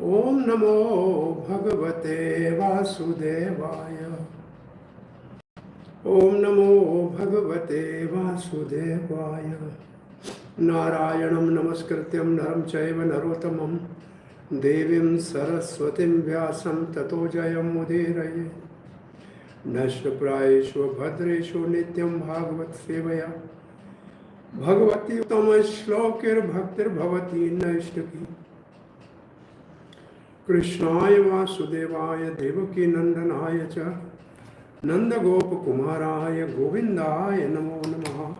Om namo Bhagavate Vasudevaya. Om namo Bhagavate Vasudevaya. Narayanam namaskrityam naram chaiva narottamam devim saraswatim vyasam tato jayam mudiraye. Nashtaprayeshu bhadreshu nityam bhagavat sevaya. Bhagavati uttama shlokir bhaktir bhavati naishtaki. Krishnaya Vasudevaya Devaki Nandanaya cha Nanda Gopa Kumaraya Govindaya Namo Namaha.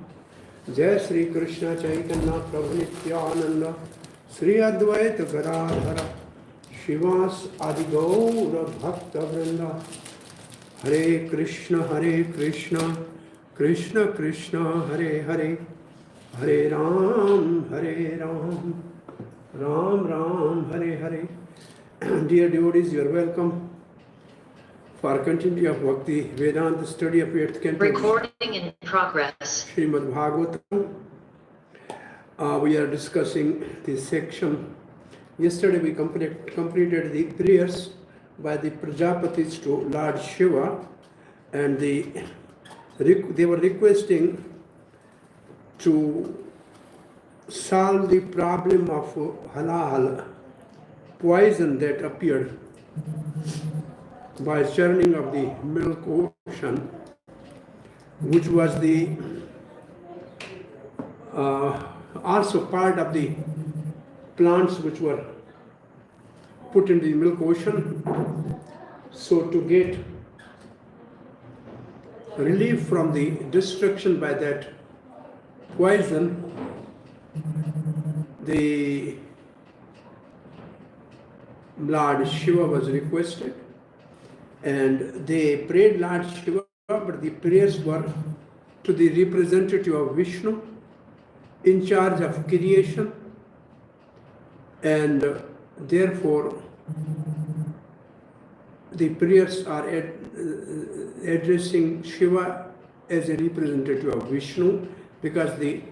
Jai Sri Krishna Chaitanya Prabhu Nityananda Sri Advaita Gadadhara Shivas Adigaura Bhakta Vrinda. Hare Krishna Krishna Krishna Hare Hare, Hare Ram Ram Ram Hare Hare. Dear devotees, you are welcome for continuing of Bhakti Vedanta study of 8th canto. Recording in progress. Srimad Bhagvatam. We are discussing this section. Yesterday we completed the prayers by the Prajapatis to Lord Shiva, and they were requesting to solve the problem of halal poison that appeared by churning of the milk ocean, which was the also part of the plants which were put in the milk ocean. So to get relief from the destruction by that poison, the Lord Shiva was requested, and they prayed Lord Shiva, but the prayers were to the representative of Vishnu in charge of creation, and therefore the prayers are addressing Shiva as a representative of Vishnu, because the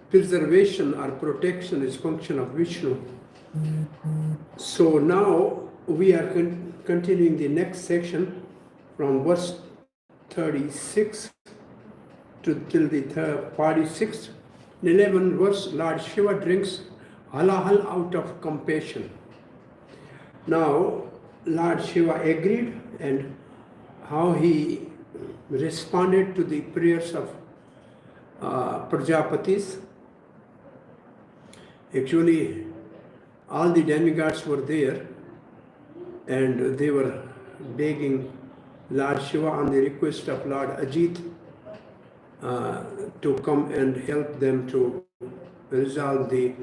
preservation or protection is function of Vishnu. So now we are continuing the next section from verse 36 till the 46th. In 11th verse, Lord Shiva drinks halal out of compassion. Now Lord Shiva agreed, and how he responded to the prayers of Prajapatis. Actually, all the demigods were there, and they were begging Lord Shiva on the request of Lord Ajit to come and help them to resolve the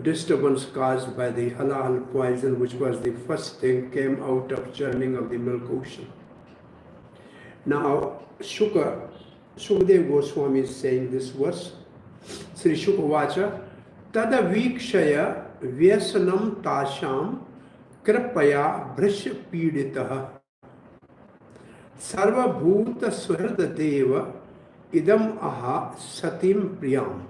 disturbance caused by the halal poison, which was the first thing came out of churning of the milk ocean. Now Shukadev Goswami is saying this verse. Sri Shuka Vacha Tada vikshaya vyasanam tasham kripaya bhrishya piditaha Sarvabhauma suhrada deva idam aha satim priyam.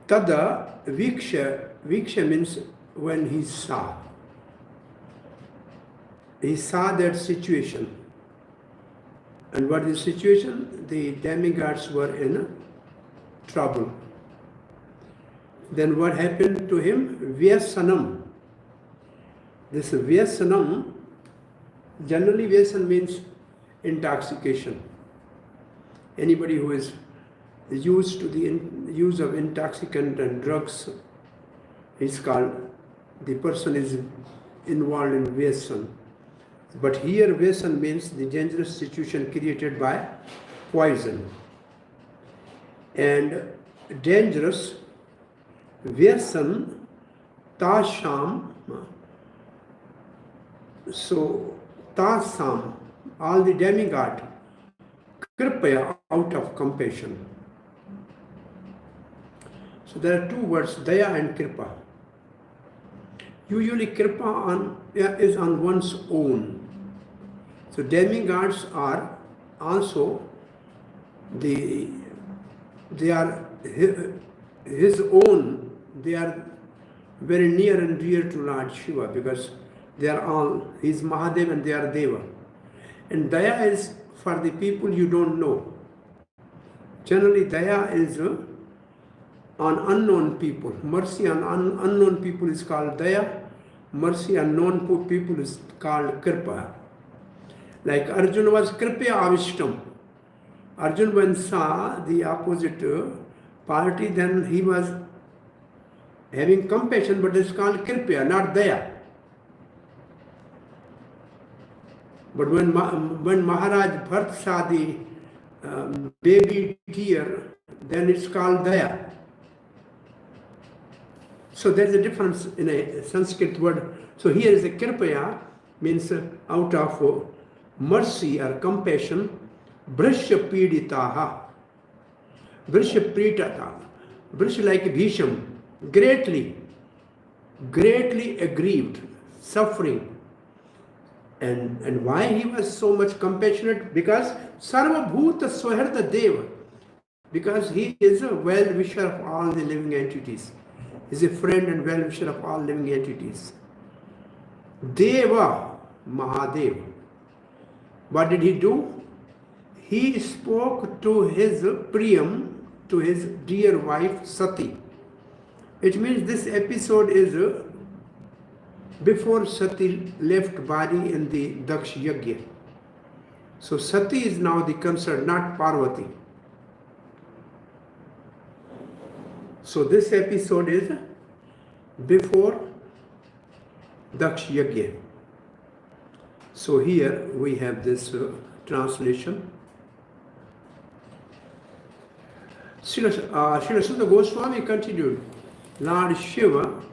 Tada viksha means when he saw that situation. And what is the situation? The demigods were in trouble. Then what happened to him? Vyasanam. This Vyasanam, generally Vyasan means intoxication. Anybody who is used to the use of intoxicant and drugs is called, the person is involved in Vyasan. But here Vyasan means the dangerous situation created by poison. And dangerous Vyasan tasham, so tasam, all the demigod, kripaya, out of compassion. So there are two words, daya and kripa. Usually kripa is on one's own. So demigods are also they are his own. They are very near and dear to Lord Shiva because they are all, he is Mahadev and they are Deva. And Daya is for the people you don't know. Generally, Daya is on unknown people. Mercy on unknown people is called Daya. Mercy on known people is called Kripa. Like Arjuna was Kripya Avishtam. Arjuna when saw the opposite party, then he was having compassion, but it's called Kripya, not Daya. But when Maharaj Bharat saw the baby deer, then it's called Daya. So there's a difference in a Sanskrit word. So here is a Kripaya, means out of mercy or compassion, Brishya Piditaha. Brishya Pritata. Brishya like Bhisham, greatly aggrieved, suffering. And why he was so much compassionate? Because Sarvabhauma Swaharta Deva. Because he is a well-wisher of all the living entities. He is a friend and well-wisher of all living entities. Deva Mahadev. What did he do? He spoke to his Priyam, to his dear wife Sati. It means this episode is before Sati left body in the Daksh Yajna. So Sati is now the concern, not Parvati. So this episode is before Daksh Yajna. So here we have this translation. Srila Sutta Goswami continued, Lord Shiva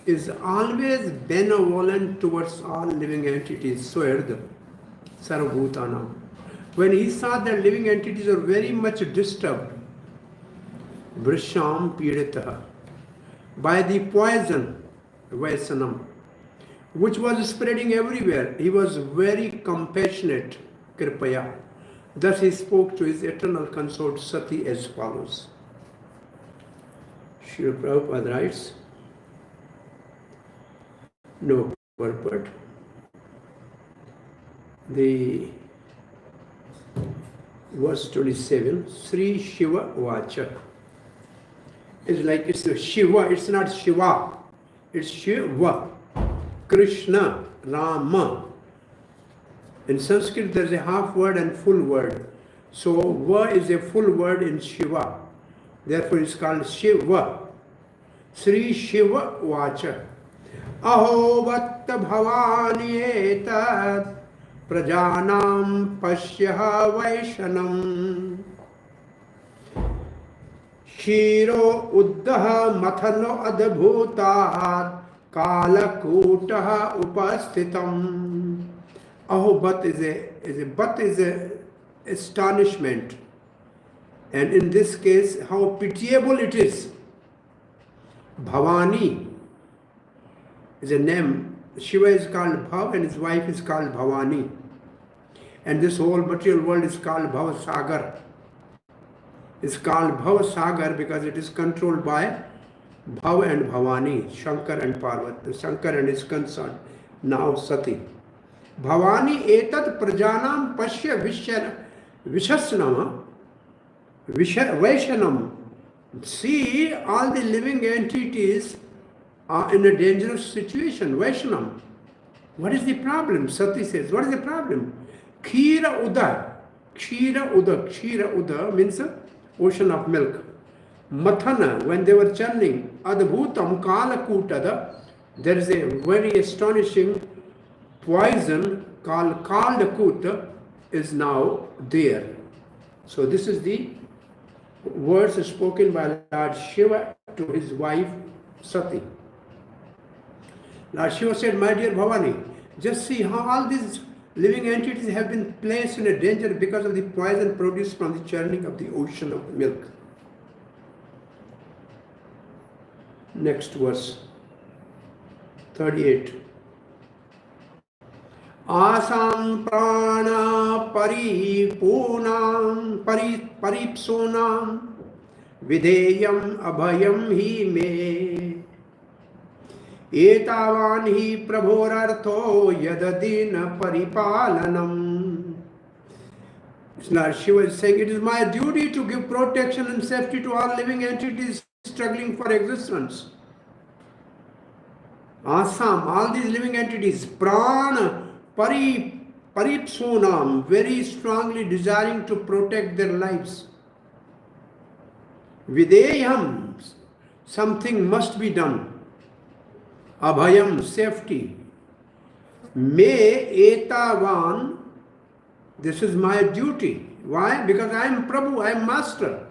is always benevolent towards all living entities, Soerda, Sarvabhauma. When he saw that living entities are very much disturbed, Vrisham Piditaha, by the poison, Vaisanam, which was spreading everywhere, he was very compassionate, Kripaya. Thus he spoke to his eternal consort Sati as follows. Srila Prabhupada writes, no purport. The verse 27, Sri Shiva Vacha. It's like it's a Shiva, it's not Shiva, it's Shiva. Krishna, Rama. In Sanskrit there is a half word and full word. So Va is a full word in Shiva. Therefore it's called Shiva. Sri Shiva Vacha. Aho vatta bhavani etat prajanam pasyaha vaishanam. Shiro uddha mathano adhbhutta kalakutaha upasthitam. Ahobhat is a astonishment, and in this case, how pitiable it is. Bhavani is a name. Shiva is called Bhav, and his wife is called Bhavani, and this whole material world is called Bhavasagar. It's called Bhavasagar because it is controlled by Bhav and Bhavani, Shankar and Parvati, Shankar and his consort, now Sati. Bhavani etat prajanam pasya vishasnama vaishanam. See, all the living entities are in a dangerous situation. Vaishanam. What is the problem? Sati says, what is the problem? Kshira uda. Kshira uda means ocean of milk. Mathana, when they were churning, adhbhutam kalakutada, there is a very astonishing poison called Kaldakut is now there. So this is the words spoken by Lord Shiva to his wife Sati. Lord Shiva said, my dear Bhavani, just see how all these living entities have been placed in a danger because of the poison produced from the churning of the ocean of milk. Next verse, 38. Asam prana paripunam paripsunam videyam abhayam hi me. Etavan hi prabhorartho yadadina paripalanam. Lord Shiva is saying, it is my duty to give protection and safety to all living entities struggling for existence. Asam, all these living entities, prana, paripsonam, very strongly desiring to protect their lives. Videyam, something must be done. Abhayam, safety. Me etavan, this is my duty. Why? Because I am Prabhu, I am Master.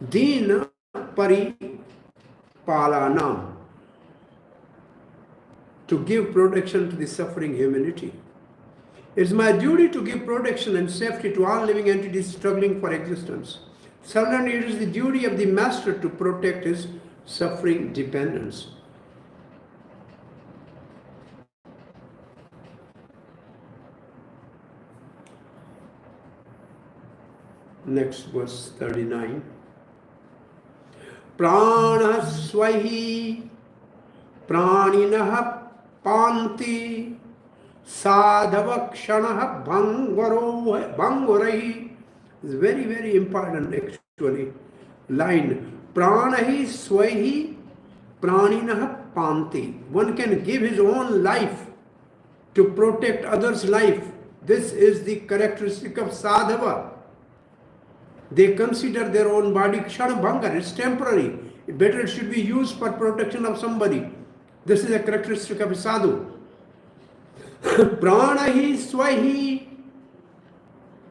Dina paripalanam, to give protection to the suffering humanity. It is my duty to give protection and safety to all living entities struggling for existence. Certainly, it is the duty of the Master to protect his suffering dependents. Next verse 39. Prana swahi praninaha panti sadhavakshanaha bhangurahi. It's very, very important actually. Line. Pranahi swahi praninaha panti. One can give his own life to protect others' life. This is the characteristic of sadhava. They consider their own body kshanabhanga, it's temporary. Better it should be used for protection of somebody. This is a characteristic of a sadhu. Pranahi swahi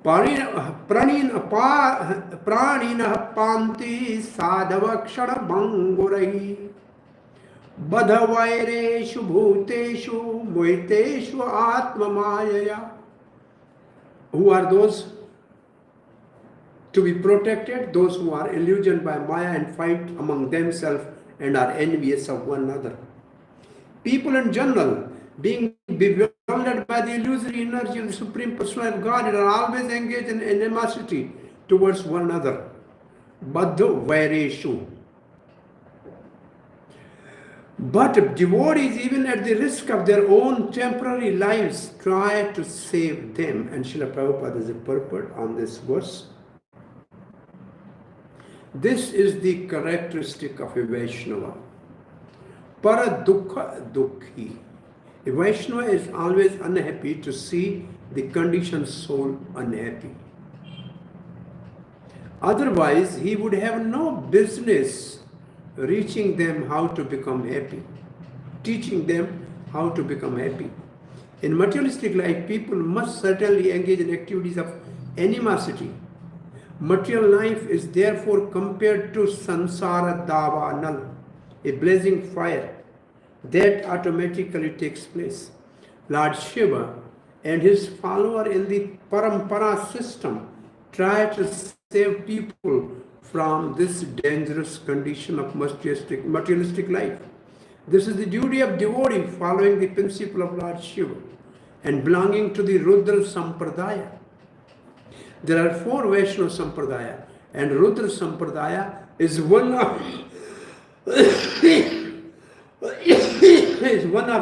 pranina panti sadhavakshana bhangurahi badhavaireshu bhuteshu moiteshu atma mayaya. Who are those to be protected? Those who are illusioned by Maya and fight among themselves and are envious of one another. People in general, being bewildered by the illusory energy of the Supreme Personality of God, are always engaged in animosity towards one another. Baddha Vaireshu. But devotees, even at the risk of their own temporary lives, try to save them. And Srila Prabhupada is a purport on this verse. This is the characteristic of a Vaishnava. Para dukkha dukhi. A Vaishnava is always unhappy to see the conditioned soul unhappy. Otherwise, he would have no business reaching them how to become happy, teaching them how to become happy. In materialistic life, people must certainly engage in activities of animosity. Material life is therefore compared to sansara davanal, a blazing fire that automatically takes place. Lord Shiva and his follower in the parampara system try to save people from this dangerous condition of materialistic life. This is the duty of devotee following the principle of Lord Shiva and belonging to the Rudra Sampradaya. There are 4 Vaishnava Sampradaya, and Rudra Sampradaya is one of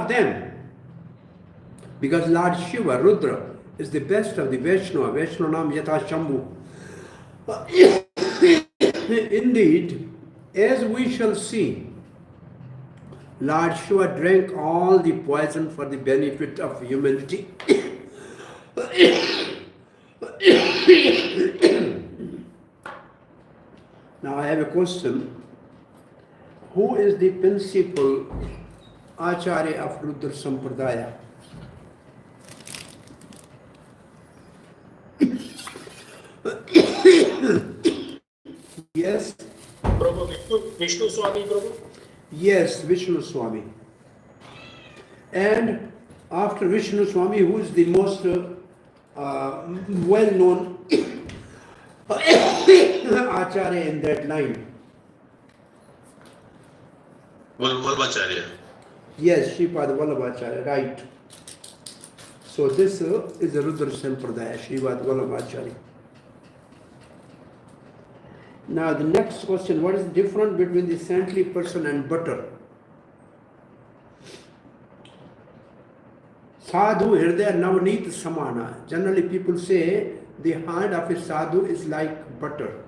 them. Because Lord Shiva, Rudra, is the best of the Vaishnava. Vaishnava Nam Yatha Shambhu. Indeed, as we shall see, Lord Shiva drank all the poison for the benefit of humanity. Now I have a question. Who is the principal Acharya of Rudra Sampradaya? Yes? Prabhu, Vishnu Swami, Prabhu? Yes, Vishnu Swami. And after Vishnu Swami, who is the most well-known Acharya in that line? Vallabhacharya. Yes, Sripad Vallabhacharya, right. So this is the Rudra Sampradaya, Sripad Vallabhacharya. Now the next question, what is the difference between the saintly person and butter? Sadhu hridaya navneet samana. Generally people say the heart of a sadhu is like butter.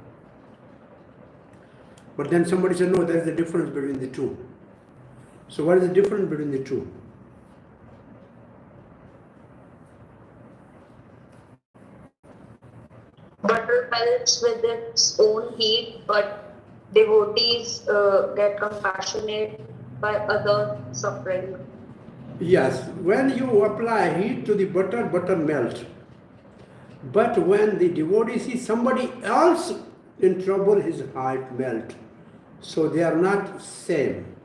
But then somebody said, no, there is a difference between the two. So what is the difference between the two? Butter melts with its own heat, but devotees get compassionate by other suffering. Yes, when you apply heat to the butter, butter melts. But when the devotee sees somebody else in trouble, his heart melts. So they are not same.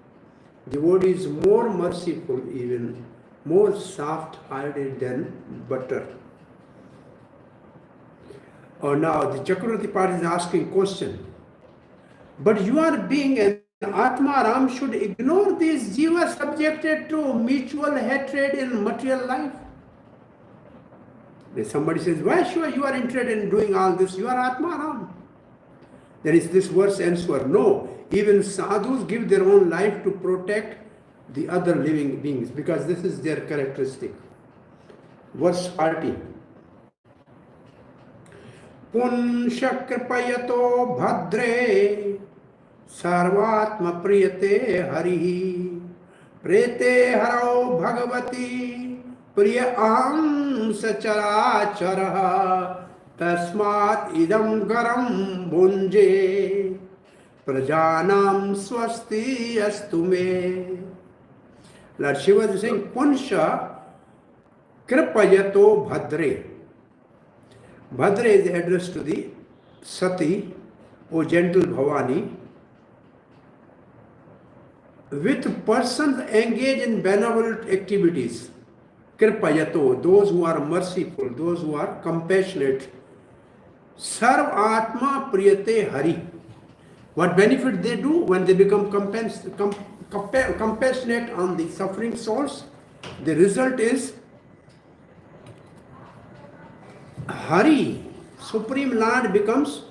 Devotee is more merciful, even more soft-hearted than butter. Oh, now the Chakravarti party is asking question. But you are being an Atma Ram should ignore these jivas subjected to mutual hatred in material life. If somebody says, why sure you are interested in doing all this? You are Atma Ram. Then is this verse answer? No. Even sadhus give their own life to protect the other living beings because this is their characteristic. Verse 40. Punsha kripayato bhadre sarvatma priyate harihi prete haro bhagavati priya aham sachara charaha tasmat idam garam bhunje prajanam swasti astu me. Lord Shiva is saying, Punsha kripayato bhadre. Bhadra is addressed to the Sati, O gentle Bhavani. With persons engaged in benevolent activities, kripayato, those who are merciful, those who are compassionate, sarv atma priyate hari. What benefit they do when they become compassionate on the suffering souls? The result is Hari, Supreme Lord becomes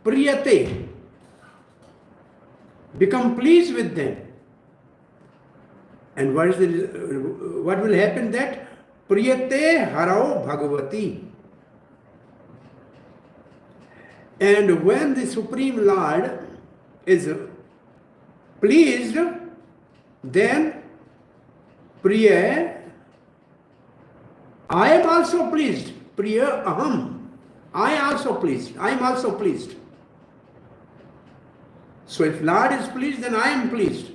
priyate, become pleased with them. And what will happen that? Priyate harao bhagavati. And when the Supreme Lord is pleased, then Priya, I am also pleased. Priya aham, I also pleased. I am also pleased. So if Lord is pleased, then I am pleased.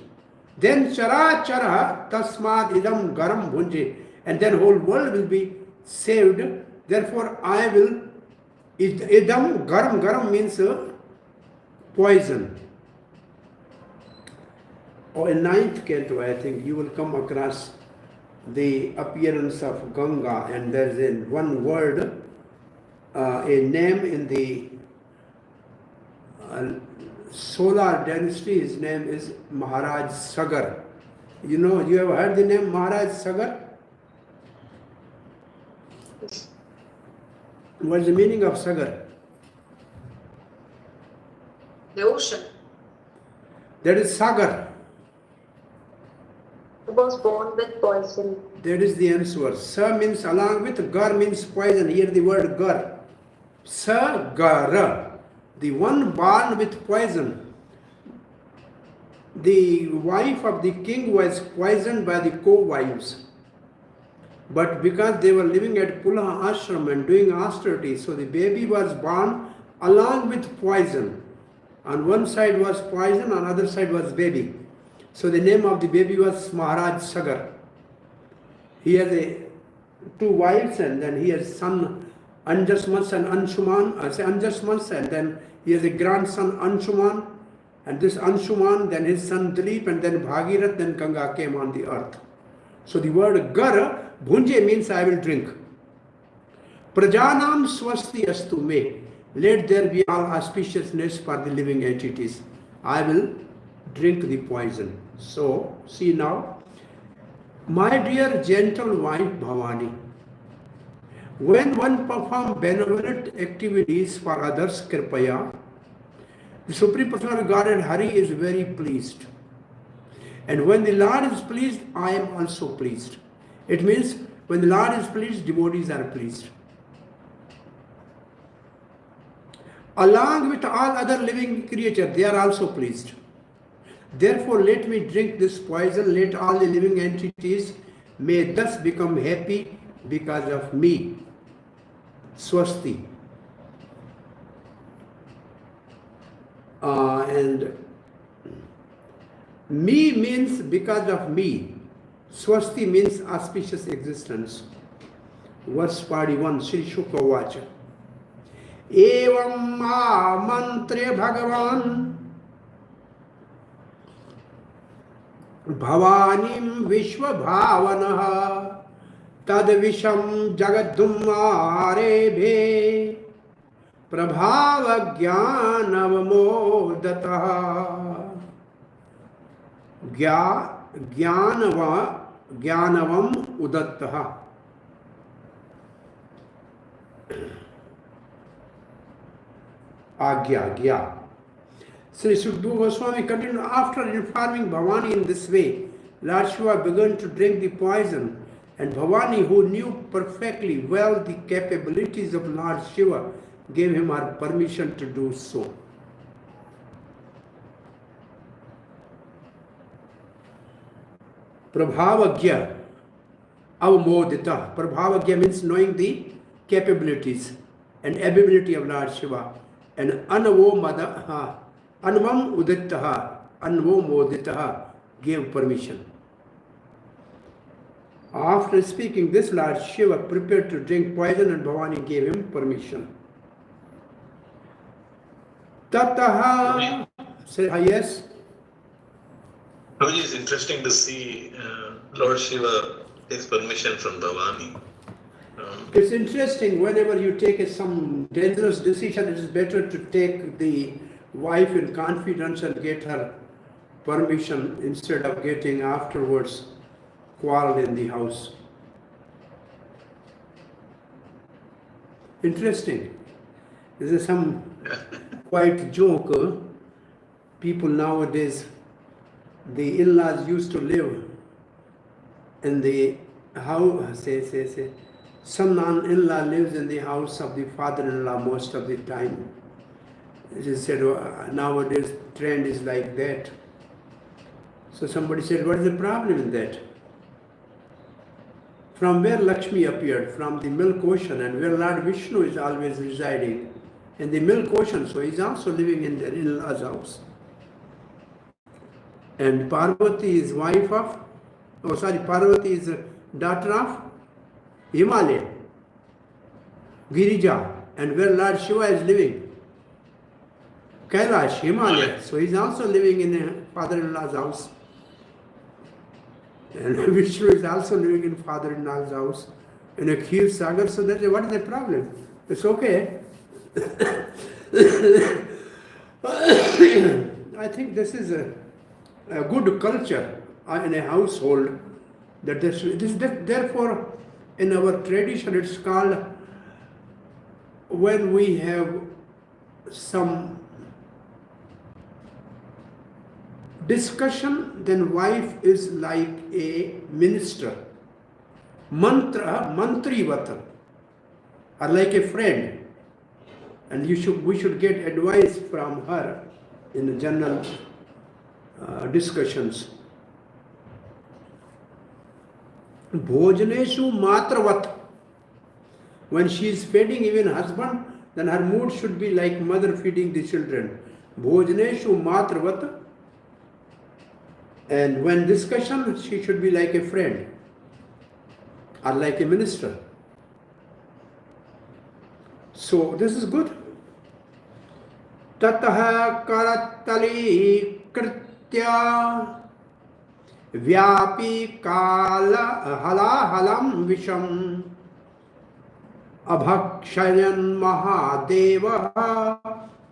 Then chara chara tasmad idam garam bhunje, and then whole world will be saved. Therefore I will idam garam. Garam means poison. Or in 9th canto, I think you will come across the appearance of Ganga, and there is in one word, a name in the solar dynasty. His name is Maharaj Sagar. You know, you have heard the name Maharaj Sagar? What is the meaning of Sagar? The ocean. That is Sagar. He was born with poison. That is the answer. Sa means along with, gar means poison. Here the word gar. Sagara. The one born with poison. The wife of the king was poisoned by the co-wives. But because they were living at Pula ashram and doing austerity, so the baby was born along with poison. On one side was poison, on the other side was baby. So the name of the baby was Maharaj Sagar. He has two wives, and then he has son Anjasmans and Anshuman. I say Anjasmans, and then he has a grandson Anshuman, and this Anshuman, then his son Dilip, and then Bhagirath, then Ganga came on the earth. So the word Gar, Bhunje means I will drink. Prajanam swasti astu me. Let there be all auspiciousness for the living entities. I will drink the poison. So, see now, my dear gentle wife Bhavani, when one performs benevolent activities for others, Kripaya, The Supreme Personality of Godhead, Hari, is very pleased. And when the Lord is pleased, I am also pleased. It means when the Lord is pleased, devotees are pleased. Along with all other living creatures, they are also pleased. Therefore, let me drink this poison, let all the living entities may thus become happy because of me. Swasti. And me means because of me. Swasti means auspicious existence. Verse 41, Sri Shukla Vacha. Evam mantre Bhagavan Bhavanim Vishwabhavanaha Tad Visham Jagadhumarebe Prabhava Gyanavamodataha Gyanavam Udattaha. Agya. Sri Sukadeva Goswami continued, after informing Bhavani in this way, Lord Shiva began to drink the poison, and Bhavani, who knew perfectly well the capabilities of Lord Shiva, gave him her permission to do so. Prabhavagya avamodita. Prabhavagya means knowing the capabilities and ability of Lord Shiva. And anvam uditaha gave permission. After speaking this, Lord Shiva prepared to drink poison and Bhavani gave him permission. Tataha. Say yes. Prabhuji, it's interesting to see Lord Shiva takes permission from Bhavani. It's interesting, whenever you take some dangerous decision, it is better to take the wife in confidence and get her permission instead of getting afterwards quarrel in the house. Interesting. This is some quite joke. People nowadays, the in-laws used to live in the house, some in-law lives in the house of the father-in-law most of the time. They said, nowadays trend is like that. So somebody said, what is the problem in that? From where Lakshmi appeared? From the milk ocean, and where Lord Vishnu is always residing in the milk ocean, so he's also living in their in-law's house. And Parvati is Parvati is daughter of Himalaya, Girija, and where Lord Shiva is living, Kailash, Himalaya. So he's also living in a father-in-law's house. And Vishnu is also living in father-in-law's house in a Kheer Sagar. So that, what is the problem? It's okay. I think this is a good culture in a household. Therefore, in our tradition, it's called, when we have some discussion, then wife is like a minister, mantrivata, or like a friend, and we should get advice from her in the general discussions. Bhojaneshu matravat. When she is feeding even husband, then her mood should be like mother feeding the children. Bhojaneshu matravat. And when discussion, she should be like a friend or like a minister. So this is good. Tataha karatali kritya Vyapi kala halahalam visham abhakshayan mahadeva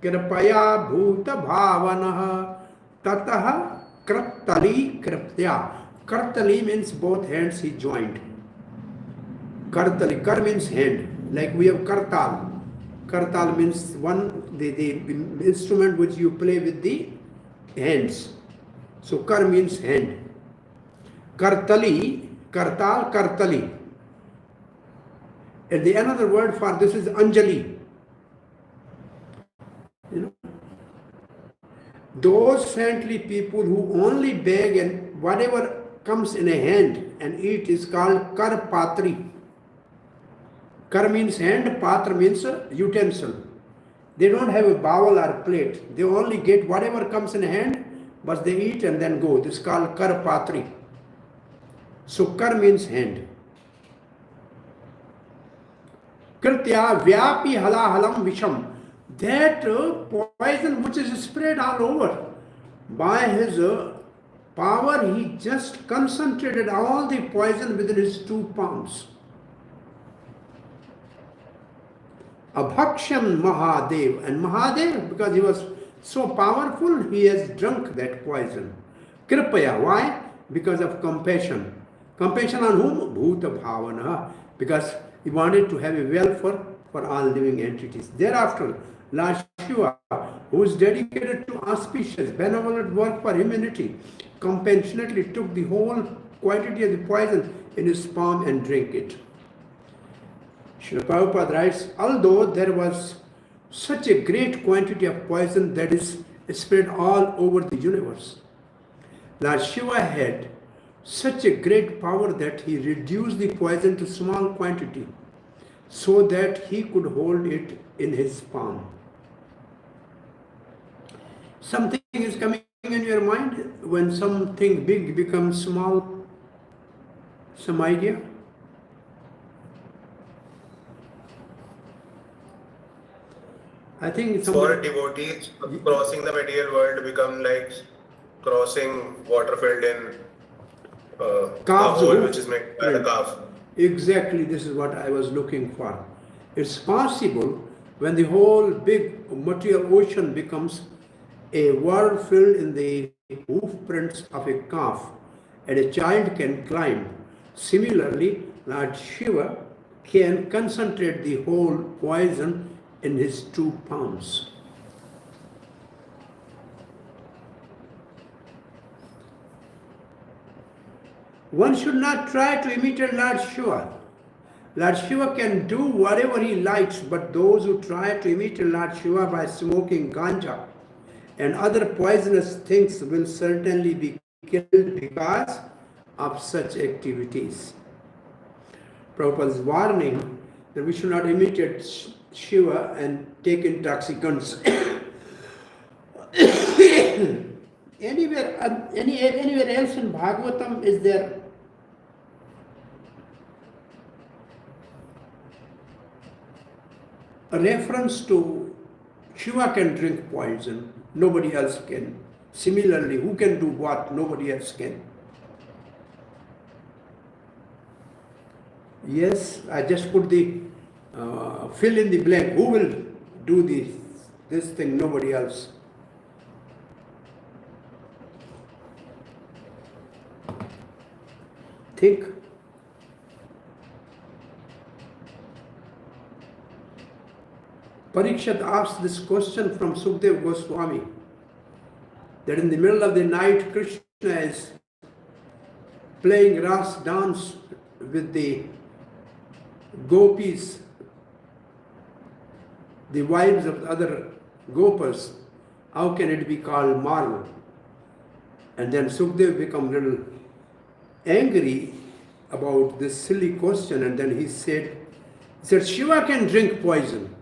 kripaya bhuta bhavanaha tataha krattali kriptya. Krattali means both hands he joined. Kartali, kar means hand. Like we have kartal. Kartal means one the instrument which you play with the hands. So kar means hand. Kartali, kartal, kartali. And the another word for this is anjali. You know, those saintly people who only beg and whatever comes in a hand and eat is called kar patri. Kar means hand, patra means utensil. They don't have a bowl or plate. They only get whatever comes in hand, but they eat and then go. This is called kar patri. So kar means hand. Kritya vyapi halahalam visham. That poison which is spread all over, by his power he just concentrated all the poison within his 2 palms. Abhaksham Mahadev. And Mahadev, because he was so powerful, he has drunk that poison. Kripaya. Why? Because of compassion. Compassion on whom? Bhuta Bhavana. Because he wanted to have a welfare for all living entities. Thereafter, Lord Shiva, who is dedicated to auspicious, benevolent work for humanity, compassionately took the whole quantity of the poison in his palm and drank it. Srila Prabhupada writes, although there was such a great quantity of poison that is spread all over the universe, Lord Shiva had such a great power that he reduced the poison to small quantity so that he could hold it in his palm. Something is coming in your mind when something big becomes small, some idea? I think for devotees, crossing the material world become like crossing water filled in a hole which is made by the calf. Exactly, this is what I was looking for. It's possible when the whole big material ocean becomes a world filled in the hoof prints of a calf and a child can climb. Similarly, Lord Shiva can concentrate the whole poison in his 2 palms. One should not try to imitate Lord Shiva. Lord Shiva can do whatever he likes, but those who try to imitate Lord Shiva by smoking ganja and other poisonous things will certainly be killed because of such activities. Prabhupada is warning that we should not imitate Shiva and take intoxicants. Anywhere else in Bhagavatam is there a reference to Shiva can drink poison, nobody else can. Similarly, who can do what, nobody else can. Yes, I just put the fill in the blank. Who will do this thing, nobody else. Think. Parikshit asked this question from Sukdev Goswami, that in the middle of the night Krishna is playing Ras dance with the gopis, the wives of the other gopas. How can it be called marvel? And then Sukdev became a little angry about this silly question, and then he said, Shiva can drink poison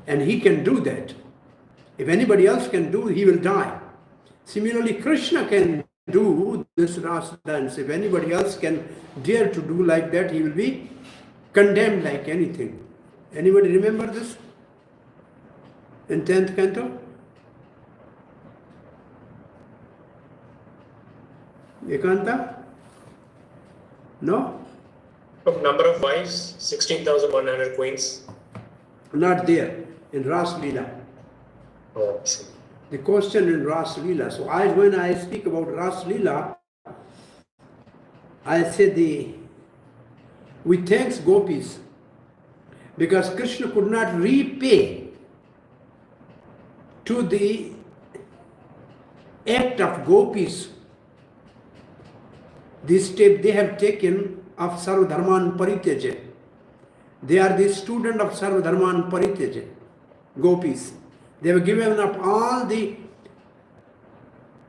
and he can do that. If anybody else can do, he will die. Similarly, Krishna can do this Ras dance. If anybody else can dare to do like that, he will be condemned like anything. Anybody remember this? In 10th canto? Ekanta? No? Number of wives, 16,100 queens. Not there, in Ras Leela. Oh, I see. The question in Ras Leela. So when I speak about Ras Leela, I say we thanks gopis because Krishna could not repay to the act of gopis, this step they have taken of Sarvadharman Parityaja. They are the student of Sarvadharman Parityaja, gopis. They have given up all the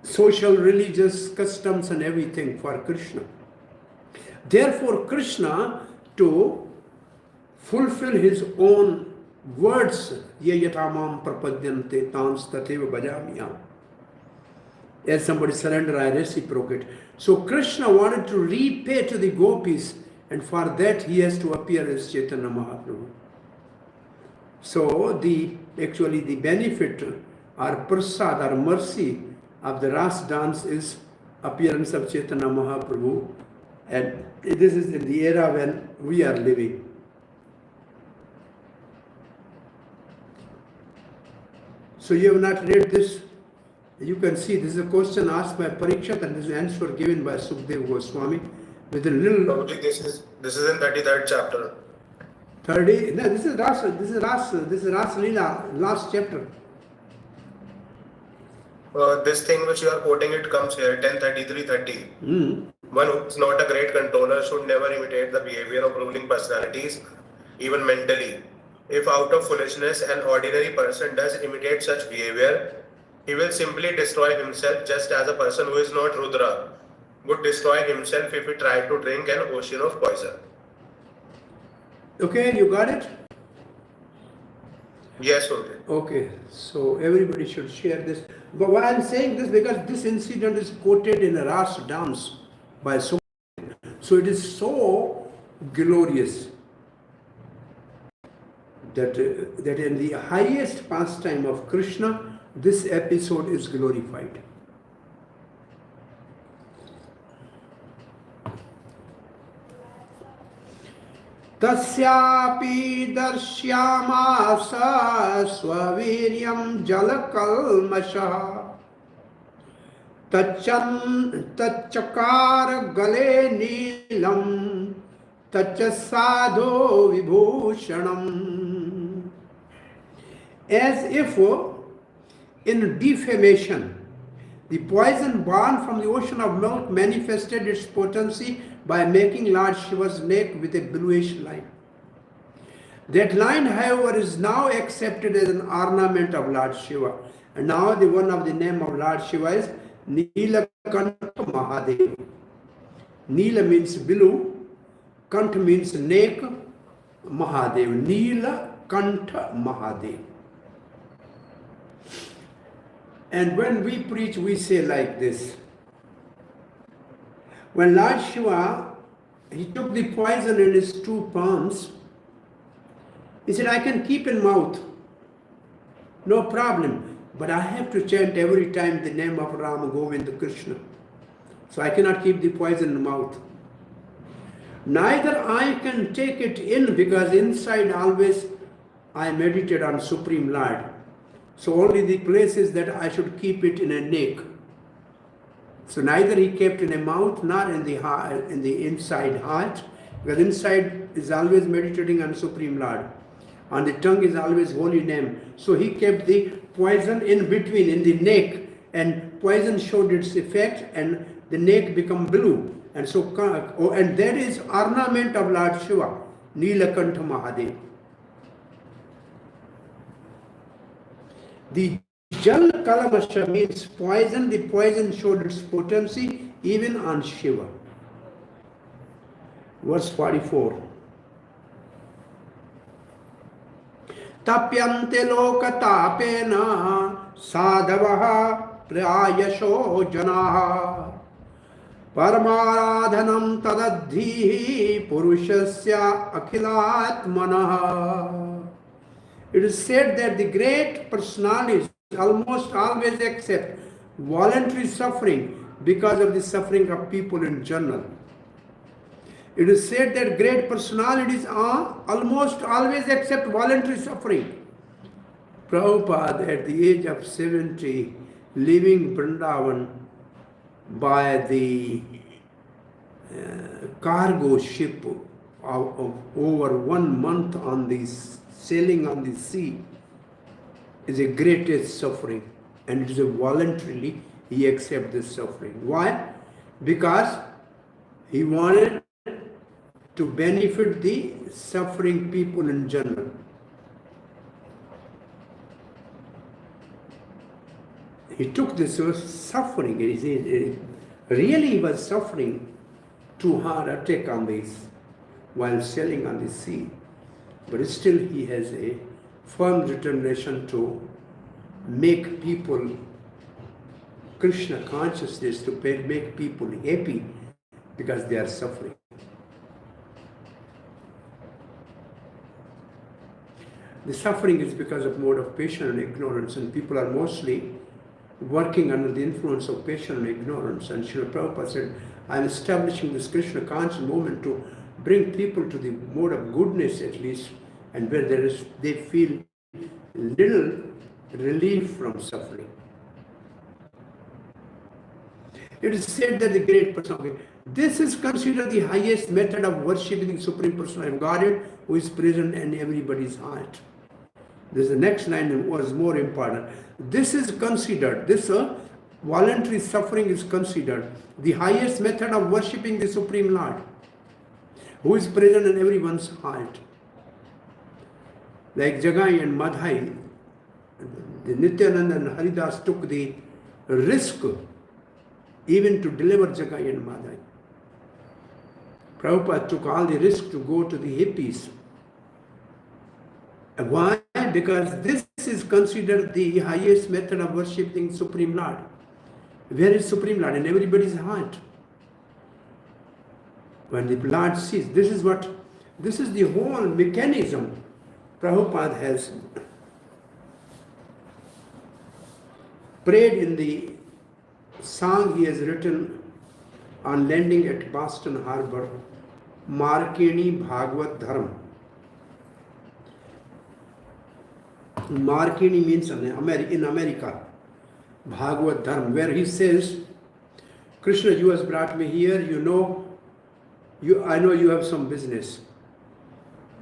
social, religious customs and everything for Krishna. Therefore, Krishna, to fulfill his own words, ye yatamam prapadyante tans tatheva bhajamiyam. As somebody surrender, I reciprocate. So Krishna wanted to repay to the gopis, and for that he has to appear as Chaitanya Mahaprabhu. So actually the benefit or prasad or mercy of the Ras dance is appearance of Chaitanya Mahaprabhu, and this is in the era when we are living. So you have not read this? You can see this is a question asked by Parikshat and this is an answer given by Sukdev Goswami with a little. Probably this is in 33rd chapter. 30. No, this is Ras Lila, last chapter. This thing which you are quoting, it comes here 10:33:30. One who is not a great controller should never imitate the behavior of ruling personalities, even mentally. If out of foolishness an ordinary person does imitate such behavior, he will simply destroy himself, just as a person who is not Rudra would destroy himself if he tried to drink an ocean of poison. Okay, you got it? Yes, okay. Okay, so everybody should share this. But why I'm saying this, because this incident is quoted in a Ras dance by so. So it is so glorious that in the highest pastime of Krishna, this episode is glorified. Tasyapi darsyamasa swaviryam jalakalmasha tachakar gale nilam tachasado vibhushanam. As if in defamation, the poison born from the ocean of milk manifested its potency by making Lord Shiva's neck with a bluish line. That line, however, is now accepted as an ornament of Lord Shiva. And now the one of the name of Lord Shiva is Nilakanta Mahadev. Nila means blue, Kanta means neck, Mahadev. Nilakanta Mahadev. And when we preach, we say like this. When Lord Shiva, he took the poison in his two palms, he said, I can keep in mouth, no problem, but I have to chant every time the name of Rama, Govinda, Krishna. So I cannot keep the poison in the mouth. Neither I can take it in, because inside always I meditate on Supreme Lord. So only the place is that I should keep it in a neck. So neither he kept in a mouth nor in the heart, in the inside heart, because inside is always meditating on Supreme Lord. On the tongue is always holy name. So he kept the poison in between, in the neck, and poison showed its effect, and the neck become blue. And so, and that is ornament of Lord Shiva, Nilakanta Mahadev. The Jal Kalamasha means poison. The poison showed its potency even on Shiva. Verse 44. Tapyante lokatapena sadhavaha prayasho janaha paramaradhanam tadadhihi purushasya akhilatmanaha. It is said that the great personalities almost always accept voluntary suffering because of the suffering of people in general. It is said that great personalities are almost always accept voluntary suffering. Prabhupada, at the age of 70, leaving Vrindavan by the cargo ship of over 1 month on the sailing on the sea, is the greatest suffering, and it is a voluntarily he accepts this suffering. Why? Because he wanted to benefit the suffering people in general. He took this suffering, really he was suffering too hard attack on this while sailing on the sea. But still he has a firm determination to make people Krishna consciousness, to make people happy because they are suffering. The suffering is because of mode of passion and ignorance, and people are mostly working under the influence of passion and ignorance. And Srila Prabhupada said, I am establishing this Krishna conscious movement to bring people to the mode of goodness at least, and where they feel little relief from suffering. It is said that the great person, this is considered the highest method of worshipping the Supreme Personality of Godhead, who is present in everybody's heart. This is the next line was more important. This is considered, this voluntary suffering is considered the highest method of worshipping the Supreme Lord, who is present in everyone's heart. Like Jagai and Madhai, the Nityananda and Haridas took the risk even to deliver Jagai and Madhai. Prabhupada took all the risk to go to the hippies. Why? Because this is considered the highest method of worshipping Supreme Lord. Where is Supreme Lord? In everybody's heart. When the Lord sees, this is the whole mechanism Prabhupada has prayed in the song he has written on landing at Boston Harbor, Markini Bhagavad Dharma. Markini means in America, Bhagavad Dharma, where he says, Krishna, you has brought me here, I know you have some business.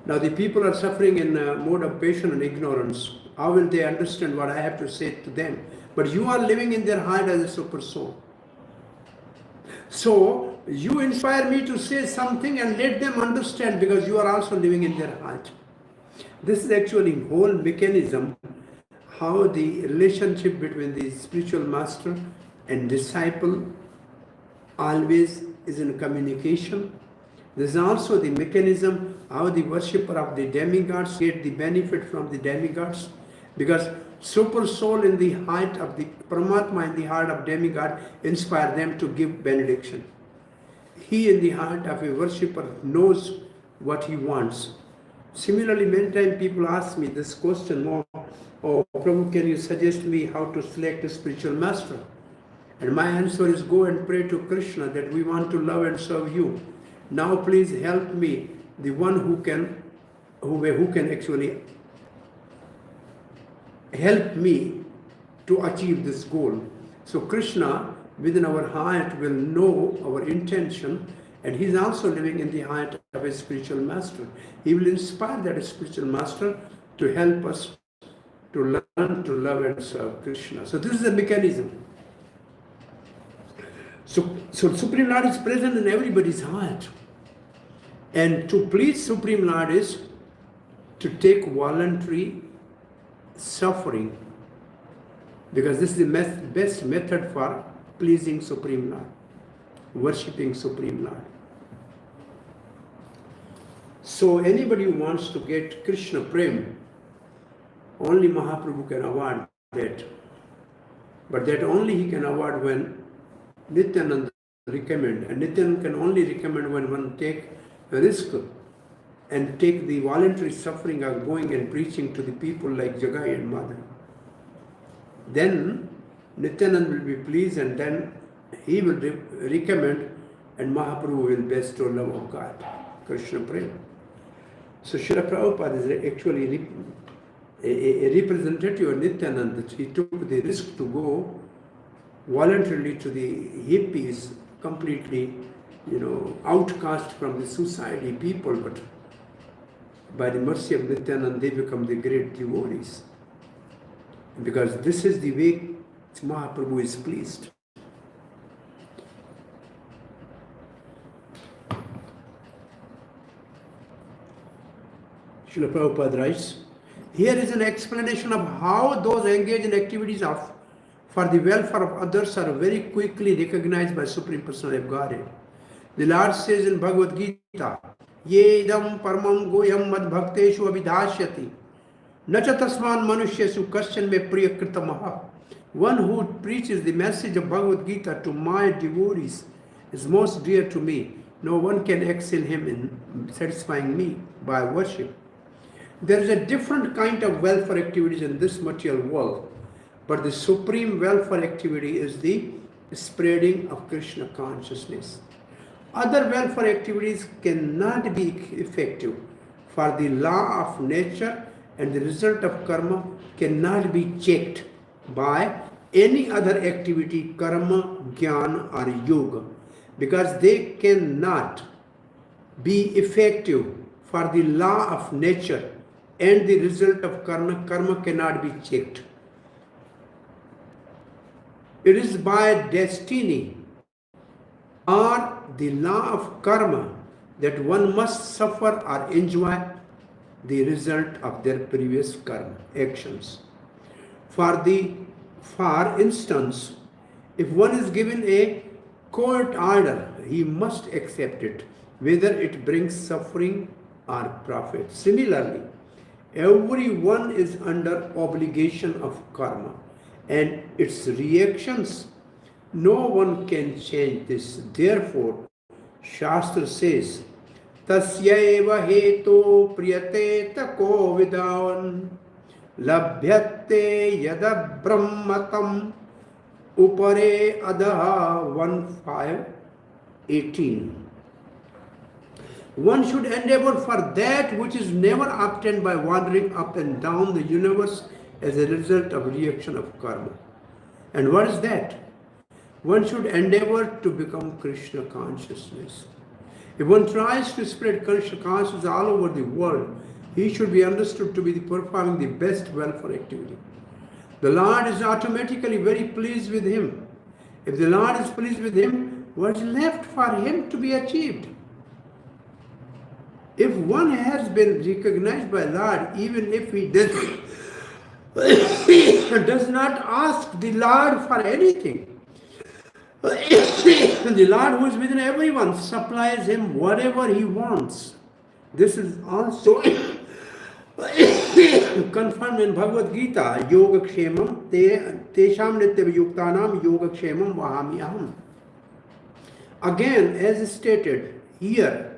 Now the people are suffering in a mode of passion and ignorance. How will they understand what I have to say to them? But you are living in their heart as a super soul. So you inspire me to say something and let them understand, because you are also living in their heart. This is actually whole mechanism, how the relationship between the spiritual master and disciple always is in communication. This is also the mechanism how the worshipper of the demigods get the benefit from the demigods, because super soul in the heart of the Paramatma, in the heart of demigod, inspire them to give benediction. He in the heart of a worshipper knows what he wants. Similarly, many times people ask me this question more, oh Prabhu, can you suggest me how to select a spiritual master? And my answer is, go and pray to Krishna that we want to love and serve you. Now please help me, the one who can actually help me to achieve this goal. So Krishna within our heart will know our intention, and he is also living in the heart of a spiritual master. He will inspire that spiritual master to help us to learn to love and serve Krishna. So this is the mechanism. So Supreme Lord is present in everybody's heart. And to please Supreme Lord is to take voluntary suffering, because this is the best method for pleasing Supreme Lord, worshipping Supreme Lord. So anybody who wants to get Krishna Prem, only Mahaprabhu can award that. But that only he can award when Nityananda recommend. And Nityananda can only recommend when one take a risk and take the voluntary suffering of going and preaching to the people like Jagai and Madhai. Then Nityananda will be pleased, and then he will recommend, and Mahaprabhu will bestow love of God, Krishna Prem. So Srila Prabhupada is actually a representative of Nityananda. He took the risk to go voluntarily to the hippies, completely, outcast from the society people, but by the mercy of Nityananda, they become the great devotees. because this is the way Mahaprabhu is pleased. Srila Prabhupada writes, here is an explanation of how those engaged in activities for the welfare of others are very quickly recognized by Supreme Personality of Godhead. The Lord says in Bhagavad Gita, Yedam paramam goyam mad bhakteshu abhidashyati nacha tasman manushyesu kasyan me priyakritamaha. One who preaches the message of Bhagavad Gita to my devotees is most dear to me. No one can excel him in satisfying me by worship. There is a different kind of welfare activities in this material world, but the supreme welfare activity is the spreading of Krishna consciousness. Other welfare activities cannot be effective, for the law of nature and the result of karma cannot be checked by any other activity, karma, gyaan or yoga, because they cannot be effective for the law of nature and the result of karma cannot be checked. It is by destiny or the law of karma that one must suffer or enjoy the result of their previous karma actions. For instance, if one is given a court order, he must accept it, whether it brings suffering or profit. Similarly, everyone is under obligation of karma and its reactions. No one can change this. Therefore, Shastra says, Tasyaiva heto priyate tako vidavan labhyate yada brahmatam upare adaha 1:5-18. One should endeavor for that which is never obtained by wandering up and down the universe as a result of reaction of karma. And what is that? One should endeavor to become Krishna consciousness. If one tries to spread Krishna consciousness all over the world, he should be understood to be performing the best welfare activity. The Lord is automatically very pleased with him. If the Lord is pleased with him, what is left for him to be achieved? If one has been recognized by Lord, even if he does not ask the Lord for anything, the Lord who is within everyone supplies him whatever he wants. This is also confirmed in Bhagavad Gita, Yoga Kshemam, Tesham Nitya Yuktanam Yoga Kshemam Vahami Aham. Again, as stated here,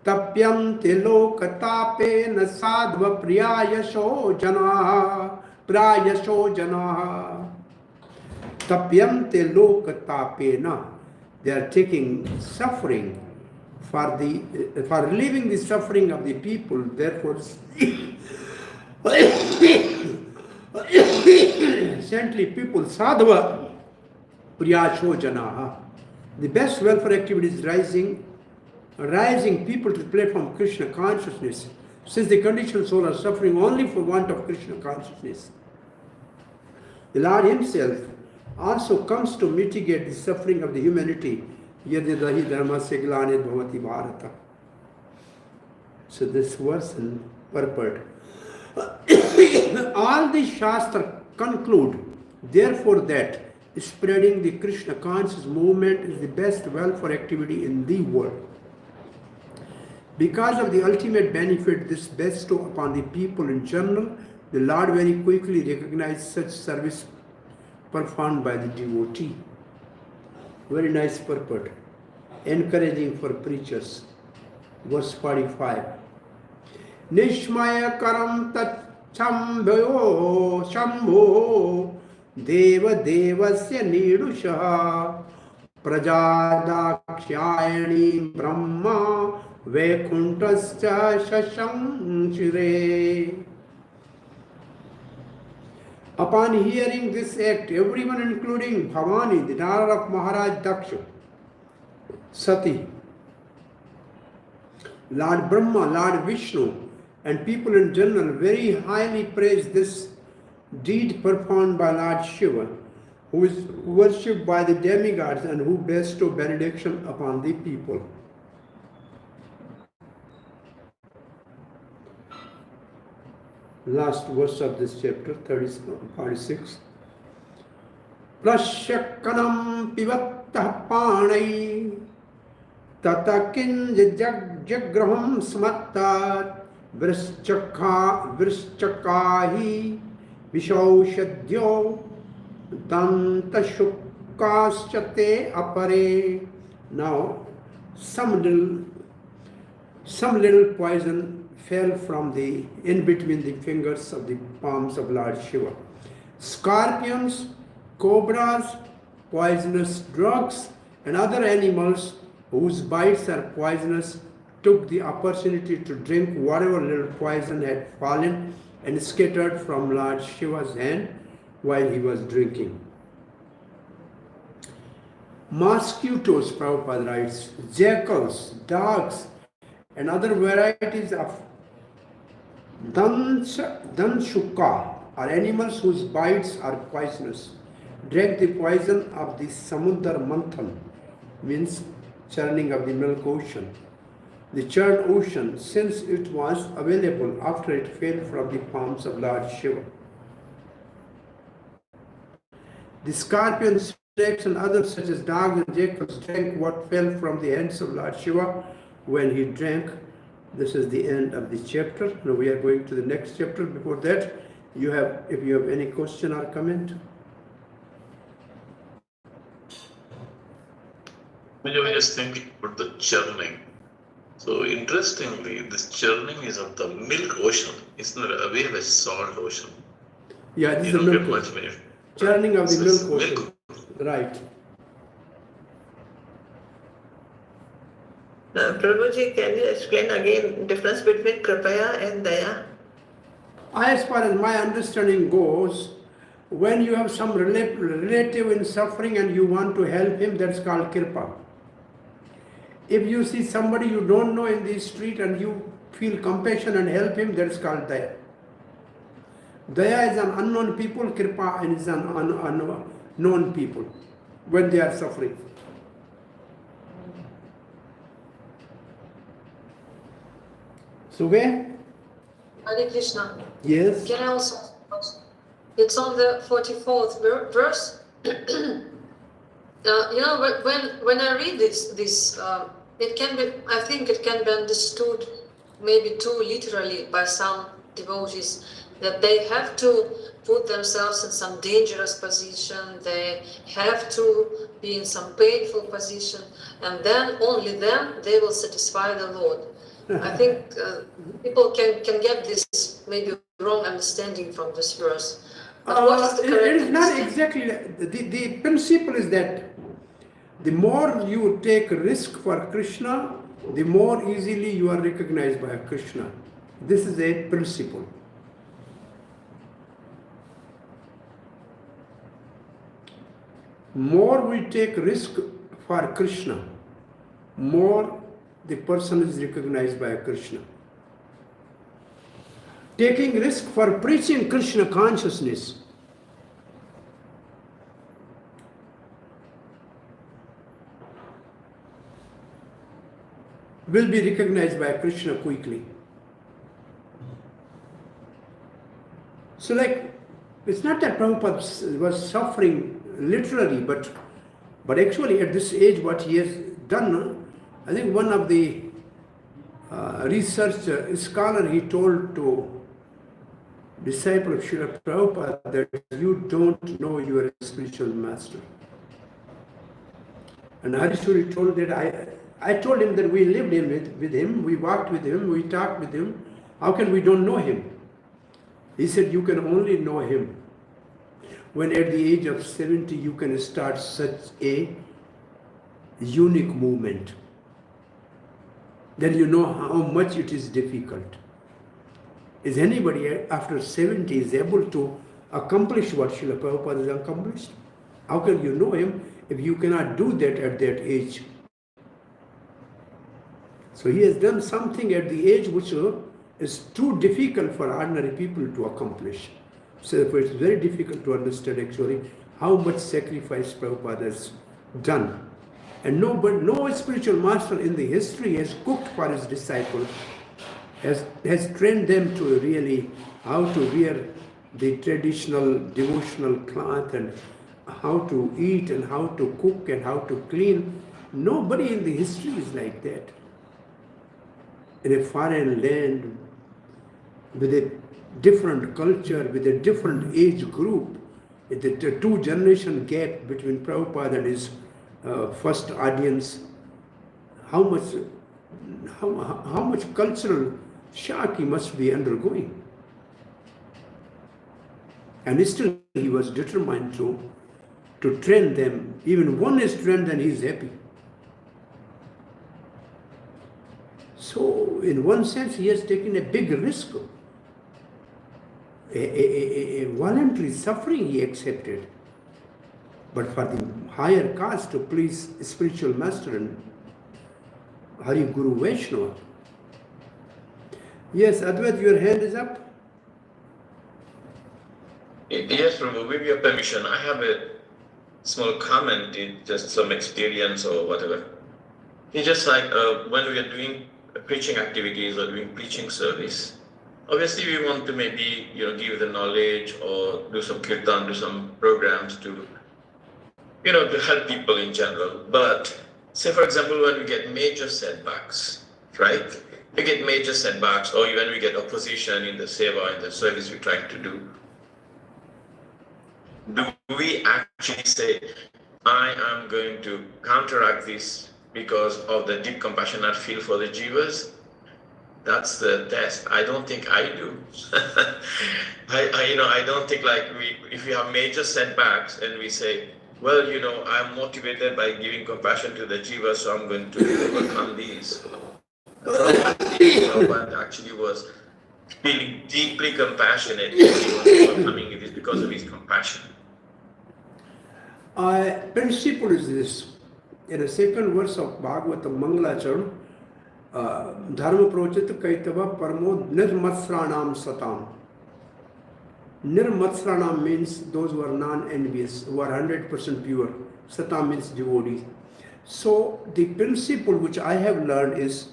Tapyam Tilo Katape Nasadva Priyayasho Janaha. Tapyam Tilo Katapena. They are taking suffering for relieving the suffering of the people. Therefore, saintly people, sadhava priyasho janaha. The best welfare activity is rising people to the platform of Krishna consciousness, since the conditioned soul are suffering only for want of Krishna consciousness. The Lord himself also comes to mitigate the suffering of the humanity. Yadidahi dharma se glanit bhavati bharata. So this verse and purport. All the shastra conclude, therefore, that spreading the Krishna conscious movement is the best welfare activity in the world. Because of the ultimate benefit this bestows upon the people in general, the Lord very quickly recognized such service performed by the devotee. Very nice purport. Encouraging for preachers. Verse 45. Nishmaya karam tat shambho deva devasya nidusha prajadakshayani brahma vaikuntasya shashanshire. Upon hearing this act, everyone, including Bhavani, the daughter of Maharaj Daksha, Sati, Lord Brahma, Lord Vishnu, and people in general very highly praise this deed performed by Lord Shiva, who is worshipped by the demigods and who bestow benediction upon the people. Last verse of this chapter, 46. Prashyakanam pivattah panai tata kinjagraham smattat vrischakahi vishaushadyo dantashukaschate apare. Now, some little poison fell from in between the fingers of the palms of Lord Shiva. Scorpions, cobras, poisonous drugs, and other animals whose bites are poisonous took the opportunity to drink whatever little poison had fallen and scattered from Lord Shiva's hand while he was drinking. Mosquitoes, Prabhupada writes, jackals, dogs, and other varieties of danshuka are animals whose bites are poisonous. Drank the poison of the samudra manthan, means churning of the milk ocean. The churned ocean, since it was available after it fell from the palms of Lord Shiva. The scorpions, snakes, and others such as dogs and jackals drank what fell from the hands of Lord Shiva when he drank. This is the end of the chapter. Now we are going to the next chapter. Before that, if you have any question or comment. I was just thinking about the churning. So interestingly, this churning is of the milk ocean. It's not we have a salt ocean. Yeah, this is the milk ocean. Churning of the milk ocean. Right. Prabhuji, can you explain again difference between kripaya and daya? As far as my understanding goes, when you have some relative in suffering and you want to help him, that's called kirpa. If you see somebody you don't know in the street and you feel compassion and help him, that's called daya. Daya is an unknown people, kirpa is an unknown people when they are suffering. So where? Hare Krishna. Yes. Can I also? It's on the 44th verse. When I read this, it can be. I think it can be understood maybe too literally by some devotees that they have to put themselves in some dangerous position. They have to be in some painful position, and then only then they will satisfy the Lord. I think people can get this maybe wrong understanding from this verse. But what is the correct it is not exactly. The principle is that the more you take risk for Krishna, the more easily you are recognized by Krishna. This is a principle. More we take risk for Krishna, more the person is recognized by Krishna. Taking risk for preaching Krishna consciousness, will be recognized by Krishna quickly. So it's not that Prabhupada was suffering literally, but actually at this age what he has done, I think one of the researcher, scholar, he told to disciple of Srila Prabhupada that you don't know your spiritual master. And Harishuri told that I told him that we lived with him, we walked with him, we talked with him. How can we don't know him? He said, you can only know him when at the age of 70 you can start such a unique movement. Then you know how much it is difficult. Is anybody after 70 is able to accomplish what Srila Prabhupada has accomplished? How can you know him if you cannot do that at that age? So he has done something at the age which is too difficult for ordinary people to accomplish. So therefore it's very difficult to understand actually how much sacrifice Prabhupada has done. And no spiritual master in the history has cooked for his disciples, has trained them to really how to wear the traditional devotional cloth and how to eat and how to cook and how to clean. Nobody in the history is like that. In a foreign land, with a different culture, with a different age group, with the two-generation gap between Prabhupada and his first audience, how much cultural shock he must be undergoing. And still he was determined to train them. Even one is trained, then he is happy. So in one sense he has taken a big risk. A voluntary suffering he accepted. But for the higher caste to please spiritual master and Hari Guru Vaishnava. Yes, Adhbhut, your hand is up. Yes, Prabhu, with your permission, I have a small comment, just some experience or whatever. It's just like when we are doing preaching activities or doing preaching service, obviously we want to maybe give the knowledge or do some kirtan, do some programs to to help people in general. But say for example when we get major setbacks, right? We get major setbacks, or even we get opposition in the seva, in the service we're trying to do. Do we actually say, I am going to counteract this because of the deep compassion I feel for the jivas? That's the test. I don't think I do. I don't think if we have major setbacks and we say, well, I'm motivated by giving compassion to the jivas, so I'm going to overcome these. Prabhupada actually was feeling deeply compassionate. He was overcoming it because of his compassion. Principle is this. In the second verse of Bhagvatam Mangalacharan, Dharma Projita Kaitava Paramo Nirmatsranam Satam. Nirmatsranam means those who are non-envious, who are 100% pure. Satam means devotees. So the principle which I have learned is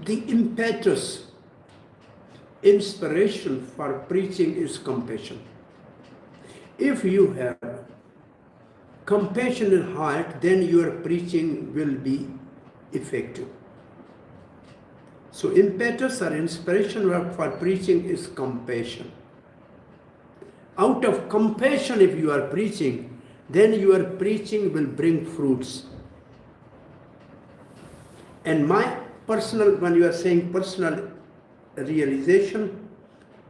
the impetus, inspiration for preaching is compassion. If you have compassion in heart, then your preaching will be effective. So impetus or inspiration for preaching is compassion. Out of compassion, if you are preaching, then your preaching will bring fruits. And my personal, when you are saying personal realization,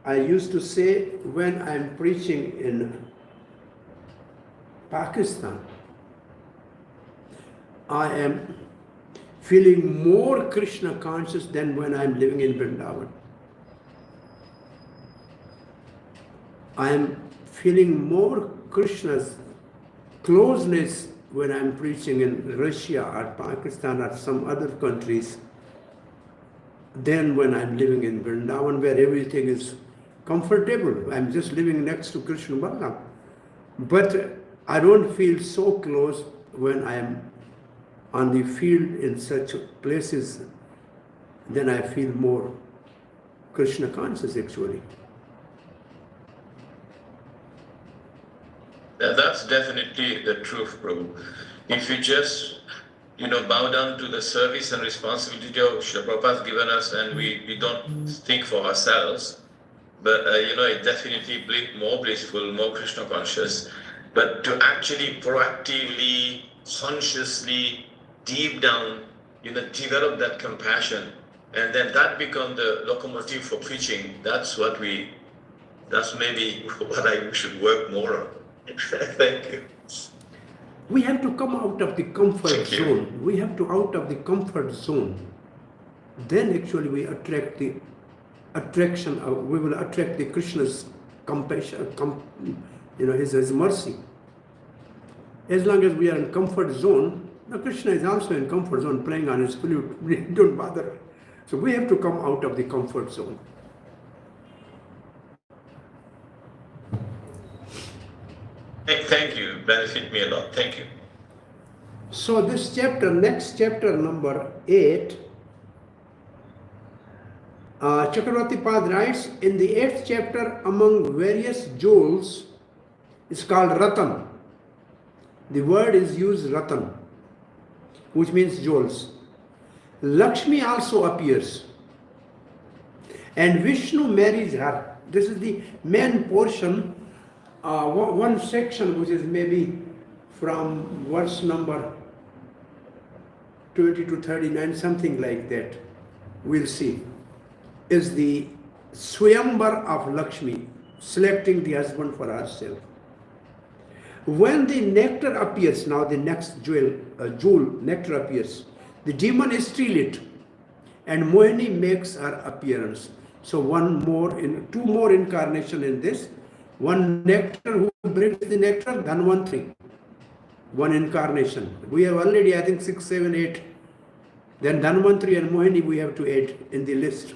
I used to say when I am preaching in Pakistan, I am feeling more Krishna conscious than when I am living in Vrindavan. I am feeling more Krishna's closeness when I am preaching in Russia or Pakistan or some other countries than when I am living in Vrindavan, where everything is comfortable. I am just living next to Krishna Balaram. But I don't feel so close when I am on the field in such places. Then I feel more Krishna conscious actually. That's definitely the truth, Prabhu. If you just, bow down to the service and responsibility of Srila Prabhupada has given us, and we don't think for ourselves, but it definitely more blissful, more Krishna conscious. But to actually proactively, consciously, deep down, develop that compassion, and then that become the locomotive for preaching. That's maybe what I should work more on. Thank you. We have to come out of the comfort zone. We have to out of the comfort zone. Then actually we attract the attraction. We will attract the Krishna's compassion, his mercy. As long as we are in comfort zone, now Krishna is also in comfort zone playing on his flute. We don't bother. So we have to come out of the comfort zone. Thank you. Benefit me a lot. Thank you. So this chapter, next chapter number 8, Chakravarti Pad writes, in the 8th chapter, among various jewels, is called Ratan. The word is used Ratan, which means jewels. Lakshmi also appears, and Vishnu marries her. This is the main portion, one section which is maybe from verse number 20 to 39, something like that. We'll see. Is the Swayambar of Lakshmi, selecting the husband for herself. When the nectar appears, now the next jewel, nectar appears, the demon is still it, and Mohini makes her appearance. So two more incarnation in this. One nectar, who brings the nectar, Dhanvantri. One incarnation. We have already, I think, 6, 7, 8. Then Dhanvantri and Mohini we have to add in the list.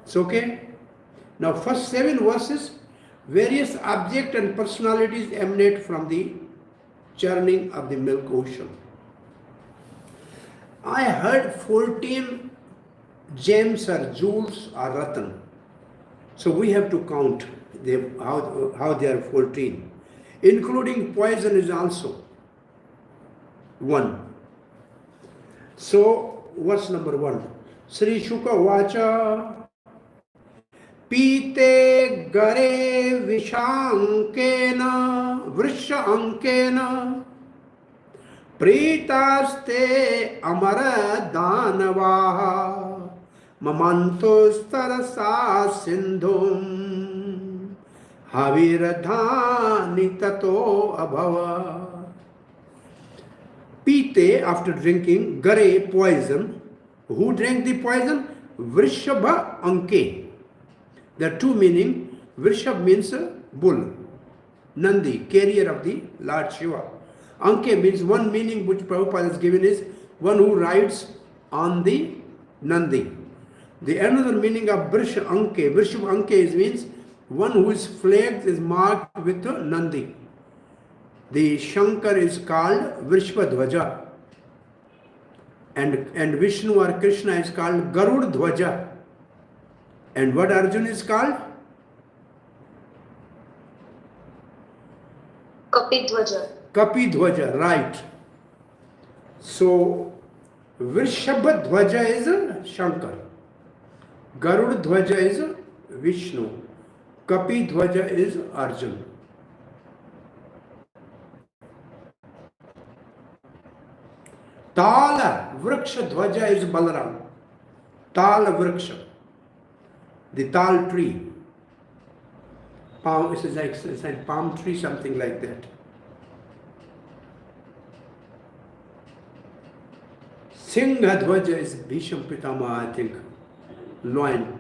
It's okay? Now first 7 verses, various objects and personalities emanate from the churning of the milk ocean. I heard 14 gems or jewels or ratan. So we have to count how there are 14. Including poison is also 1. So verse number 1. Sri Shuka Vacha Pite Gare Vishankena Vrisha Ankena Pritaste Amara Danavaha Mamantos Tarasa Sindhum Haviradhani Tato Abhava. Pite, after drinking, Gare, poison. Who drank the poison? Vrishabha Anke. There are two meanings. Vrishab means bull, Nandi, carrier of the Lord Shiva. Anke means one meaning which Prabhupada has given is one who rides on the Nandi. The another meaning of Vrishab Anke means one whose flag is marked with the Nandi. The Shankar is called Vrishvadhvaja, and Vishnu or Krishna is called Garud Dhvaja. And what Arjuna is called? Kapidhvaja. Kapidhvaja, right. So Vrishabhadhvaja is Shankar, Garud Dhvaja is Vishnu, Kapidhvaja is Arjuna. Tala Vriksha Dhvaja is Balaram. Tala Vriksha, the tal tree. Palm, it's like palm tree, something like that. Singha Dhvaja is Bhisham Pitama, I think, loin.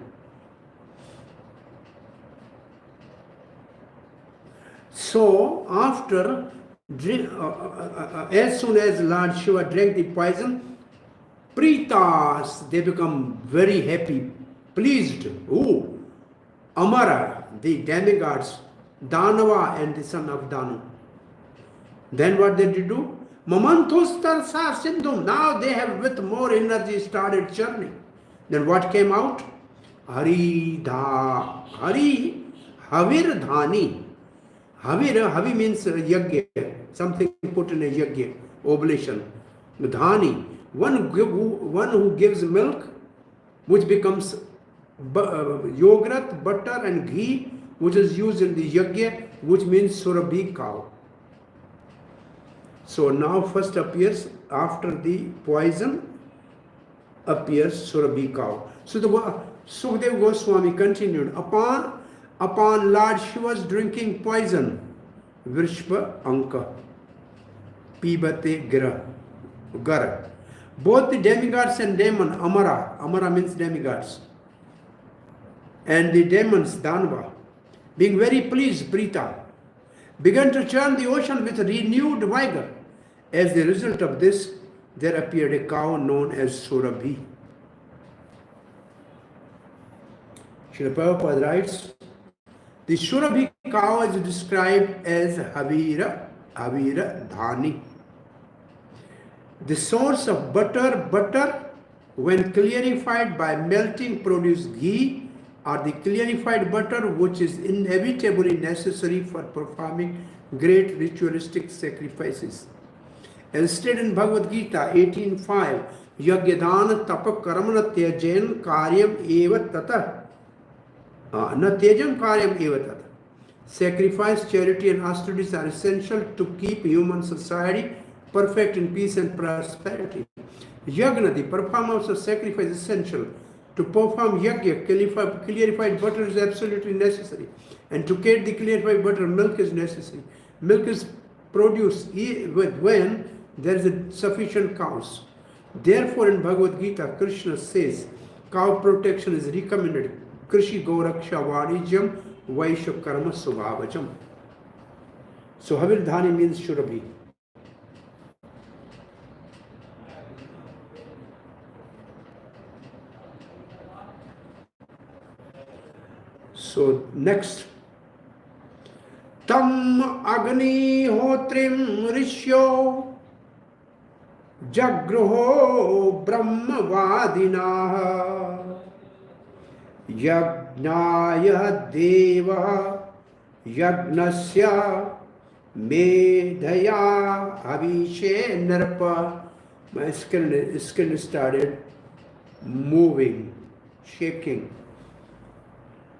So after as soon as Lord Shiva drank the poison, Pritas, they become very happy, pleased. Who? Amara, the demigods, Danava and the son of Danu. Then what they did do? Mamanthostar sa sindhum. Now they have with more energy started churning. Then what came out? Hari Havir Dhani. Havi means yagya, something put in a yagya, oblation. Dhani, one who gives milk, which becomes yogurt, butter and ghee, which is used in the yagya, which means surabhi cow. So now first appears, after the poison, appears surabhi cow. So the Sukadeva Goswami continued, upon Lord Shiva's drinking poison, Vrishva Anka, Pibate Gara. Both the demigods and demon, Amara means demigods, and the demons, Danva, being very pleased, Prita, began to churn the ocean with renewed vigor. As the result of this, there appeared a cow known as Surabhi. Srila Prabhupada writes, The Surabhi cow is described as Havira Dhani. The source of butter, when clarified by melting, produce ghee, or the clarified butter which is inevitably necessary for performing great ritualistic sacrifices. Instead, in Bhagavad Gita 18.5, Yagyadana tapa karamana tyajen karyam eva tata. Na tejam karyam eva tata. Sacrifice, charity and austerities are essential to keep human society perfect in peace and prosperity. Yagna, the performance of sacrifice, is essential. To perform yagya, clarified butter is absolutely necessary. And to get the clarified butter, milk is necessary. Milk is produced when there is sufficient cows. Therefore, in Bhagavad Gita, Krishna says, cow protection is recommended. Krishi Gauraksha Varijam Vaishya Karma Subhavajam. So, Havirdhani means Surabhi. So, next. Tam Agni Hotrim Rishyo Jagruho Brahma Vadinaha Yagnaya Deva Yagnasya Medhaya Avishe Narpa. My skin started moving, shaking.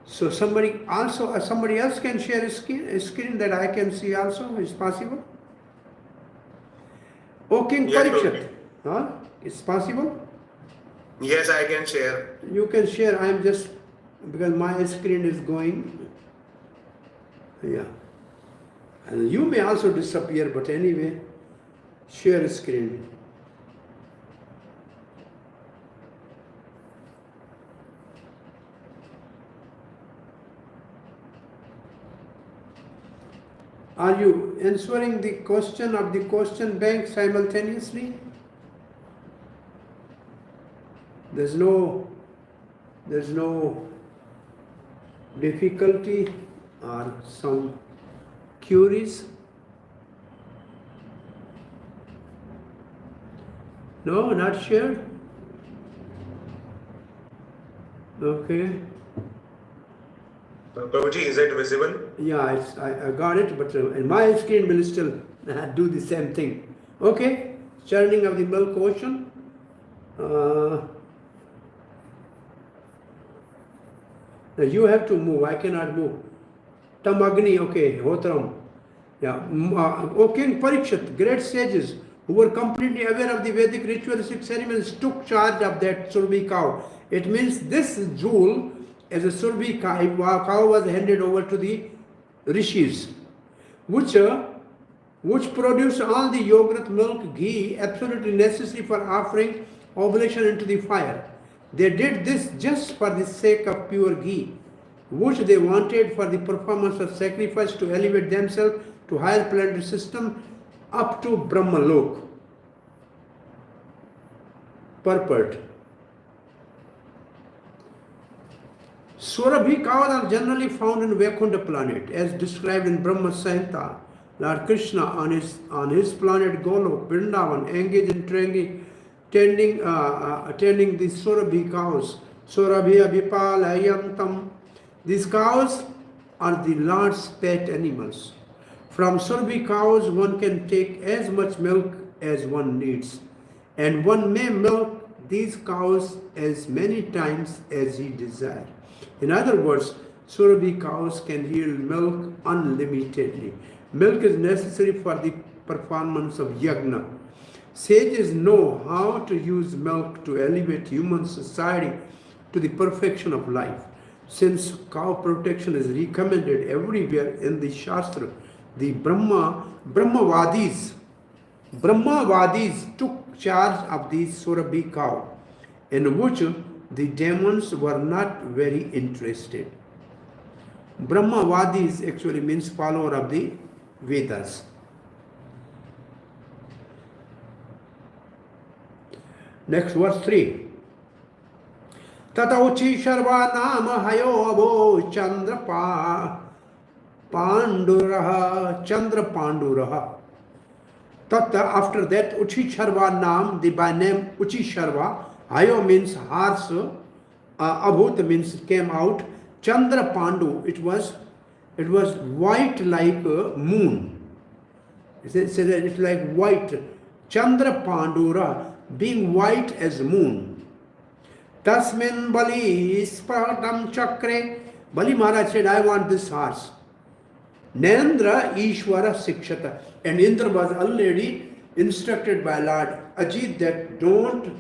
So somebody else can share a screen that I can see also. Is possible? O King Yes, Parikshit, huh? It's possible? Yes, I can share. You can share. I am just, because my screen is going. Yeah. And you may also disappear, but anyway, share a screen. Are you answering the question of the question bank simultaneously? There's no difficulty or some queries? No, not shared? Okay. Prabhuji, is it visible? Yeah, I got it, but and my screen will still do the same thing. Okay, churning of the milk ocean. Now you have to move, I cannot move. Tamagni, okay, Hotram. Yeah, O King Parikshit, great sages who were completely aware of the Vedic ritualistic ceremonies took charge of that Surabhi cow. It means this jewel, as a Surabhi cow, was handed over to the rishis, which produced all the yogurt, milk, ghee, absolutely necessary for offering oblation into the fire. They did this just for the sake of pure ghee, which they wanted for the performance of sacrifice to elevate themselves to higher planetary system up to Brahmalok. Purport. Surabhi cows are generally found in Vaikuntha planet, as described in Brahma Samhita. Lord Krishna on his planet Golok, Vrindavan, engaged in tending the Surabhi cows. Surabhi Abhipalayantam. These cows are the Lord's pet animals. From Surabhi cows, one can take as much milk as one needs, and one may milk these cows as many times as he desires. In other words, Surabhi cows can yield milk unlimitedly. Milk is necessary for the performance of yagna. Sages know how to use milk to elevate human society to the perfection of life. Since cow protection is recommended everywhere in the shastra, the Brahmavadis took charge of the Surabhi cow, in which the demons were not very interested. Brahmavadis actually means follower of the Vedas. Next, verse 3. Tatauchi Sharva Nama Hayo Abo Chandrapa Panduraha, Chandra Panduraha. Tatta, after that, Uchisharva Nam, the by name Uchisharva, Hayo means horse, Adhbhut means came out, Chandra Pandu, it was white like a moon. It's like white. Chandra Pandura, being white as moon. Tasmin Bali Spratam Chakre. Bali Maharaj said, I want this horse. Nendra Ishwara Sikshata. And Indra was already instructed by Lord Ajit that don't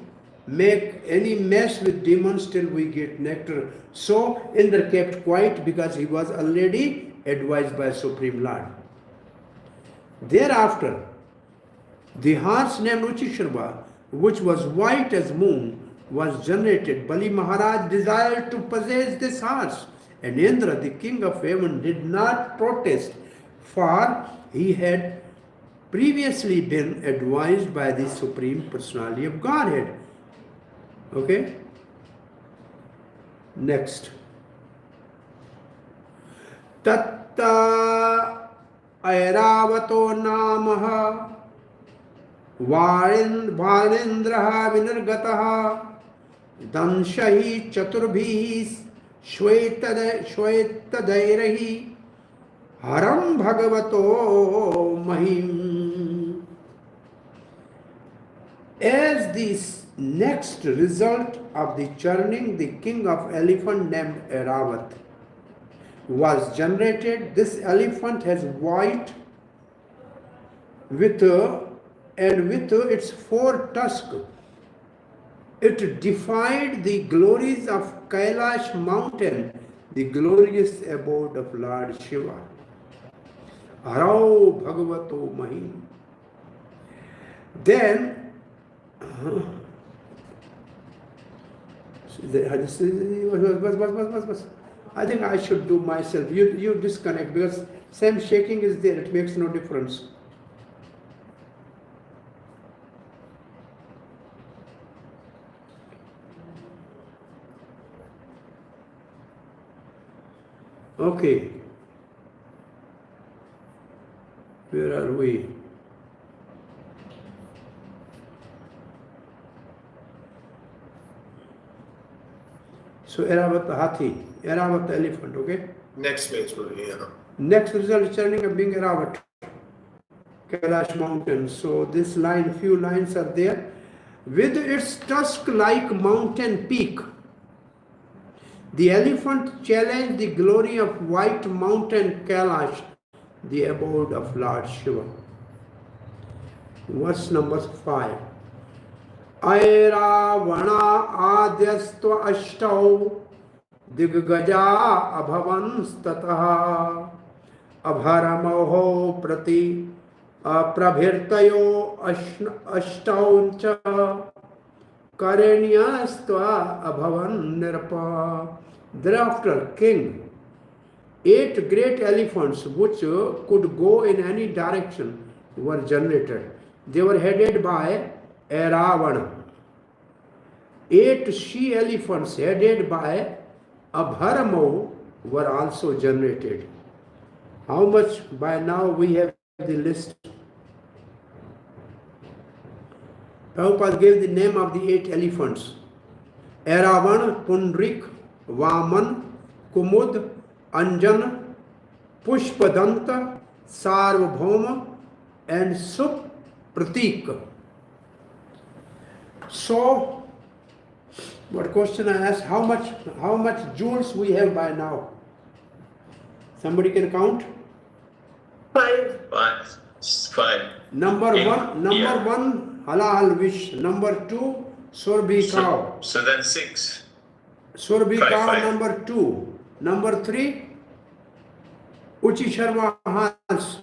make any mess with demons till we get nectar. So Indra kept quiet because he was already advised by Supreme Lord. Thereafter, the horse named Uchisharva, which was white as moon, was generated. Bali Maharaj desired to possess this horse. And Indra, the king of heaven, did not protest, for he had previously been advised by the Supreme Personality of Godhead. Okay? Next. Tatta Airavato Namaha Varindraha Vinargataha Danshahi Chaturbhis Shwetadairahi Haram Bhagavato Mahim. As this next result of the churning, the king of elephant named Airavat was generated. This elephant has white with its four tusks. It defied the glories of Kailash mountain, the glorious abode of Lord Shiva. Haro Bhagavato Mahim. Then, I think I should do myself. You disconnect because same shaking is there. It makes no difference. Okay. Where are we? So Airavat Hathi, Airavat elephant, okay? Next page, yeah. Next result churning of being Airavat, Kailash mountain. So this line, few lines are there. With its tusk-like mountain peak, the elephant challenged the glory of white mountain Kailash, the abode of Lord Shiva. Verse number 5. Airavana adhyastva ashtau diggaja abhavan stataha abharamoho prati prabhirtayo ashtauncha karenyastva abhavan nirpa. Thereafter, king, 8 great elephants which could go in any direction were generated. They were headed by Airavana. 8 she elephants headed by Abharamo were also generated. How much by now we have the list? Prabhupada gave the name of the 8 elephants. Airavan, Pundrik, Vaman, Kumud, Anjan, Pushpadanta, Sarvabhauma, and Supratik. So, what question I asked? How much jewels we have by now? Somebody can count? 5. 5. Number one, halal wish. Number 2, Surbi cow. So then 6. Surbi cow, Five. number 2. Number 3, Uchisharva horse.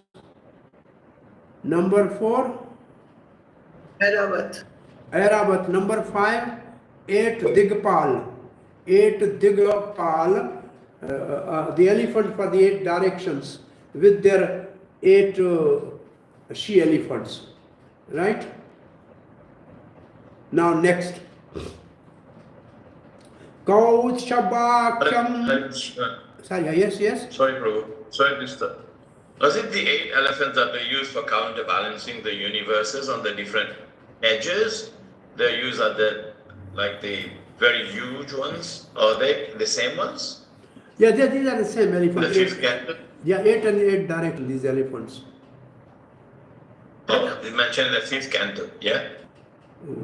Number 4, Airavat. Airavat. Number 5, 8 Digpal. 8 Digpal, the elephant for the 8 directions with their 8 she elephants. Right? Now next. Kaut Shabakyam. Sorry, yes. Sorry, Prabhu. So was it the 8 elephants that they use for counterbalancing the universes on the different edges? They use are the very huge ones? Are they the same ones? Yeah, these are the same The elephants. 5th canto? Yeah, 8 and 8 directly, these elephants. Oh, they mentioned the 5th canto, yeah?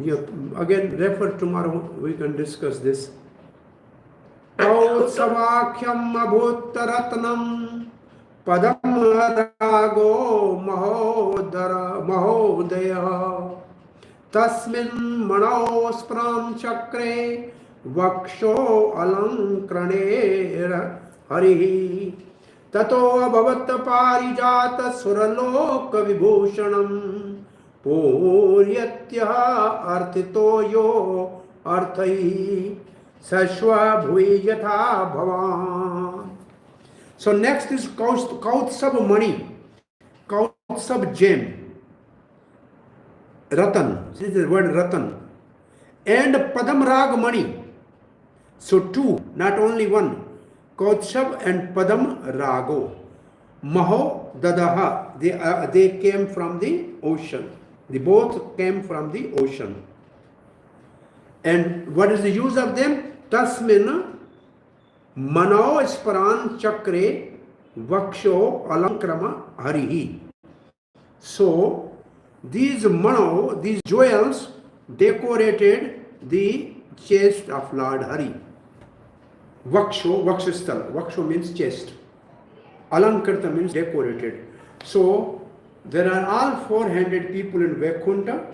Yeah, again, refer tomorrow, we can discuss this. Kautsavakyam abhuttaratnam padam rago mahodaya tasmin mano spram chakre vaksho alankrane harihi tato abhavat parijata suraloka vibhushanam Puryatya arthito yo arthai sashva bhui yatha bhavan. So next is Kautsab money, Kautsab gem, Ratan, this is the word Ratan, and Padam money. So 2, not only 1, Kautsab and Padam Rago. Maho Dadaha, they came from the ocean. They both came from the ocean. And what is the use of them? Tasmin Mano Sparan Chakre Vaksho Alankrama Harihi. So these Mano, these jewels decorated the chest of Lord Hari. Vaksho, Vakshastal. Vaksho means chest. Alankarta means decorated. So there are all 400 people in Vaikuntha,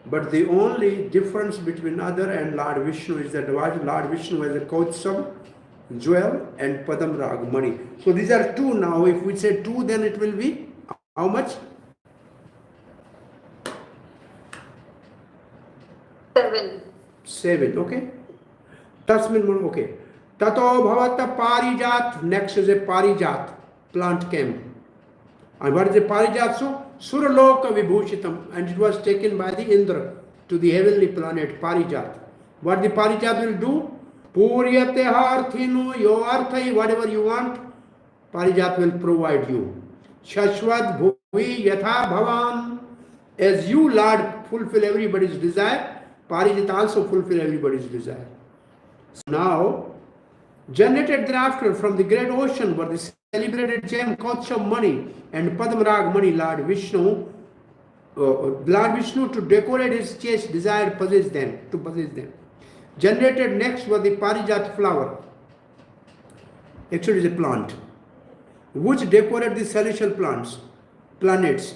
but the only difference between other and Lord Vishnu is that Lord Vishnu has a Kautsam jewel and Padam Rag money. So these are 2 now. If we say 2, then it will be how much? 7, okay. Tasmin, okay. Tato bhavata parijat, next is a parijat, plant came. And what is a parijat? So, suraloka vibhushitam, and it was taken by the Indra to the heavenly planet, parijat. What the parijat will do? Puryate harthinu, yo arthai, whatever you want, parijat will provide you. Shashvat bhuvi yatha bhavan, as you, Lord, fulfill everybody's desire, parijat also fulfill everybody's desire. So now, generated thereafter from the great ocean were the celebrated gem Kautsab money and Padmarag money. Lord Vishnu to decorate his chest desired to possess them. Generated next were the Parijat flower. Actually, it is a plant which decorate the celestial planets.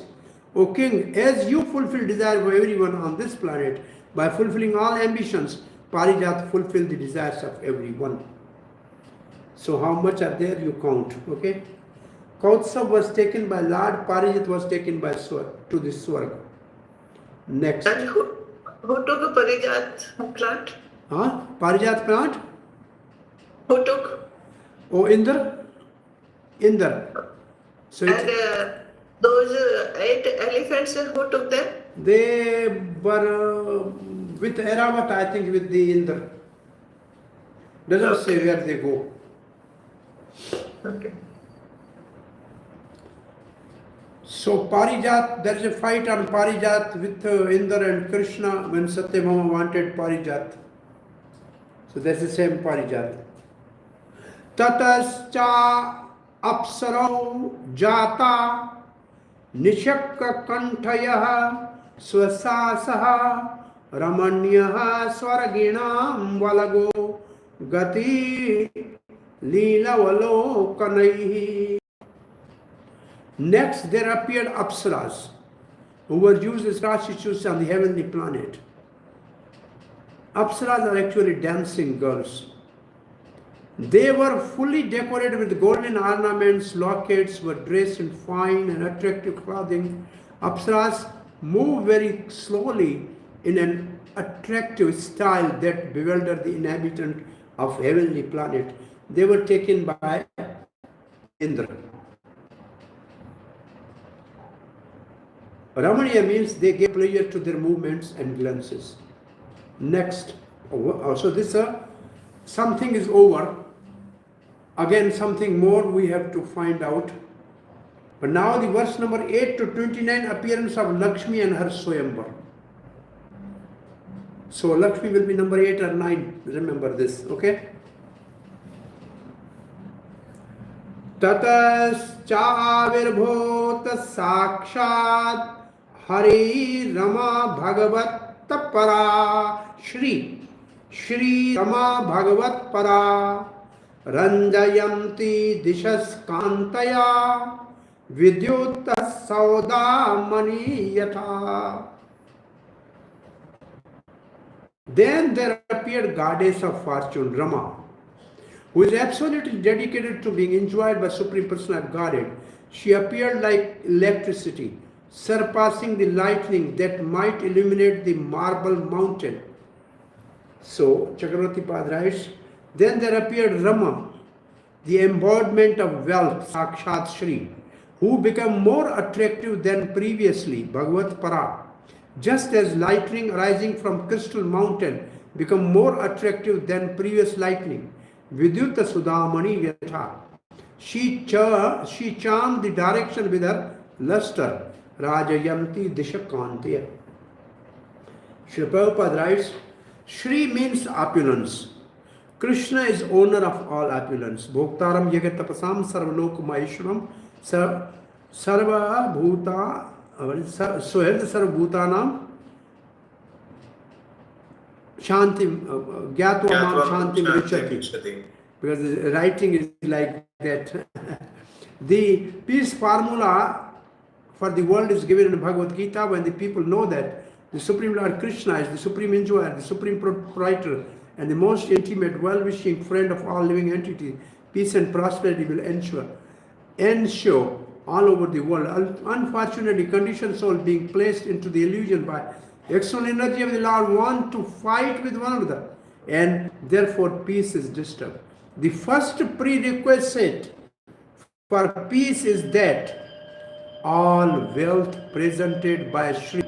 O king, as you fulfill desire for everyone on this planet by fulfilling all ambitions, Parijat fulfill the desires of everyone. So how much are there? You count. Okay. Kautsab was taken by Lord, Parijat was taken by to the Swarga. Next. And who took a Parijat plant? Huh? Parijat plant? Who took? Oh, Indra. So and those 8 elephants, who took them? they were with Eravat, I think, with the Indra. Doesn't say where they go. Okay. So Parijat, there is a fight on Parijat with Indra and Krishna when Satyabhauma wanted Parijat. So that's the same Parijat. Tatascha apsarau jata nishakka kanthayah swasasaha ramanyah swarginam valago gati Leelavalokanaihi. Next, there appeared Apsaras, who were used as prostitutes on the heavenly planet. Apsaras are actually dancing girls. They were fully decorated with golden ornaments, lockets, were dressed in fine and attractive clothing. Apsaras move very slowly in an attractive style that bewildered the inhabitant of heavenly planet. They were taken by Indra. Ramaniya means they gave pleasure to their movements and glances. Next, so this something is over. Again, something more we have to find out. But now the verse number 8 to 29, appearance of Lakshmi and her Swayamvar. So Lakshmi will be number 8 or 9. Remember this, okay? Tatas chavirbhut sakshat Hari Rama Bhagavat Para Shri Rama Bhagavat Para Ranjayanti Dishas Kantaya Vidyutta Sauda Mani Yatha. Then there appeared goddess of fortune, Rama, who is absolutely dedicated to being enjoyed by Supreme Personality of Godhead. She appeared like electricity, surpassing the lightning that might illuminate the marble mountain. So, Chakravarti Pad writes, then there appeared Rama, the embodiment of wealth, Sakshat Shri, who became more attractive than previously, Bhagavat Para. Just as lightning arising from crystal mountain become more attractive than previous lightning, Vidyutta Sudamani Yatha. She charmed the direction with her luster, Rajayanti Dishakantiya. Srila Prabhupada writes, Shri means opulence. Krishna is owner of all opulence. Bhoktaram yagatapasam sarvalok maheshwaram sarvabhuta sohel sarvabhutanam shantim gyatvam shantim richati. Because the writing is like that. The peace formula for the world is given in Bhagavad Gita when the people know that the Supreme Lord Krishna is the Supreme Enjoyer, the Supreme Proprietor, and the most intimate, well-wishing friend of all living entities. Peace and prosperity will ensure all over the world. Unfortunately, conditioned soul being placed into the illusion by external energy of the Lord want to fight with one another, and therefore peace is disturbed. The first prerequisite for peace is that all wealth presented by Shri,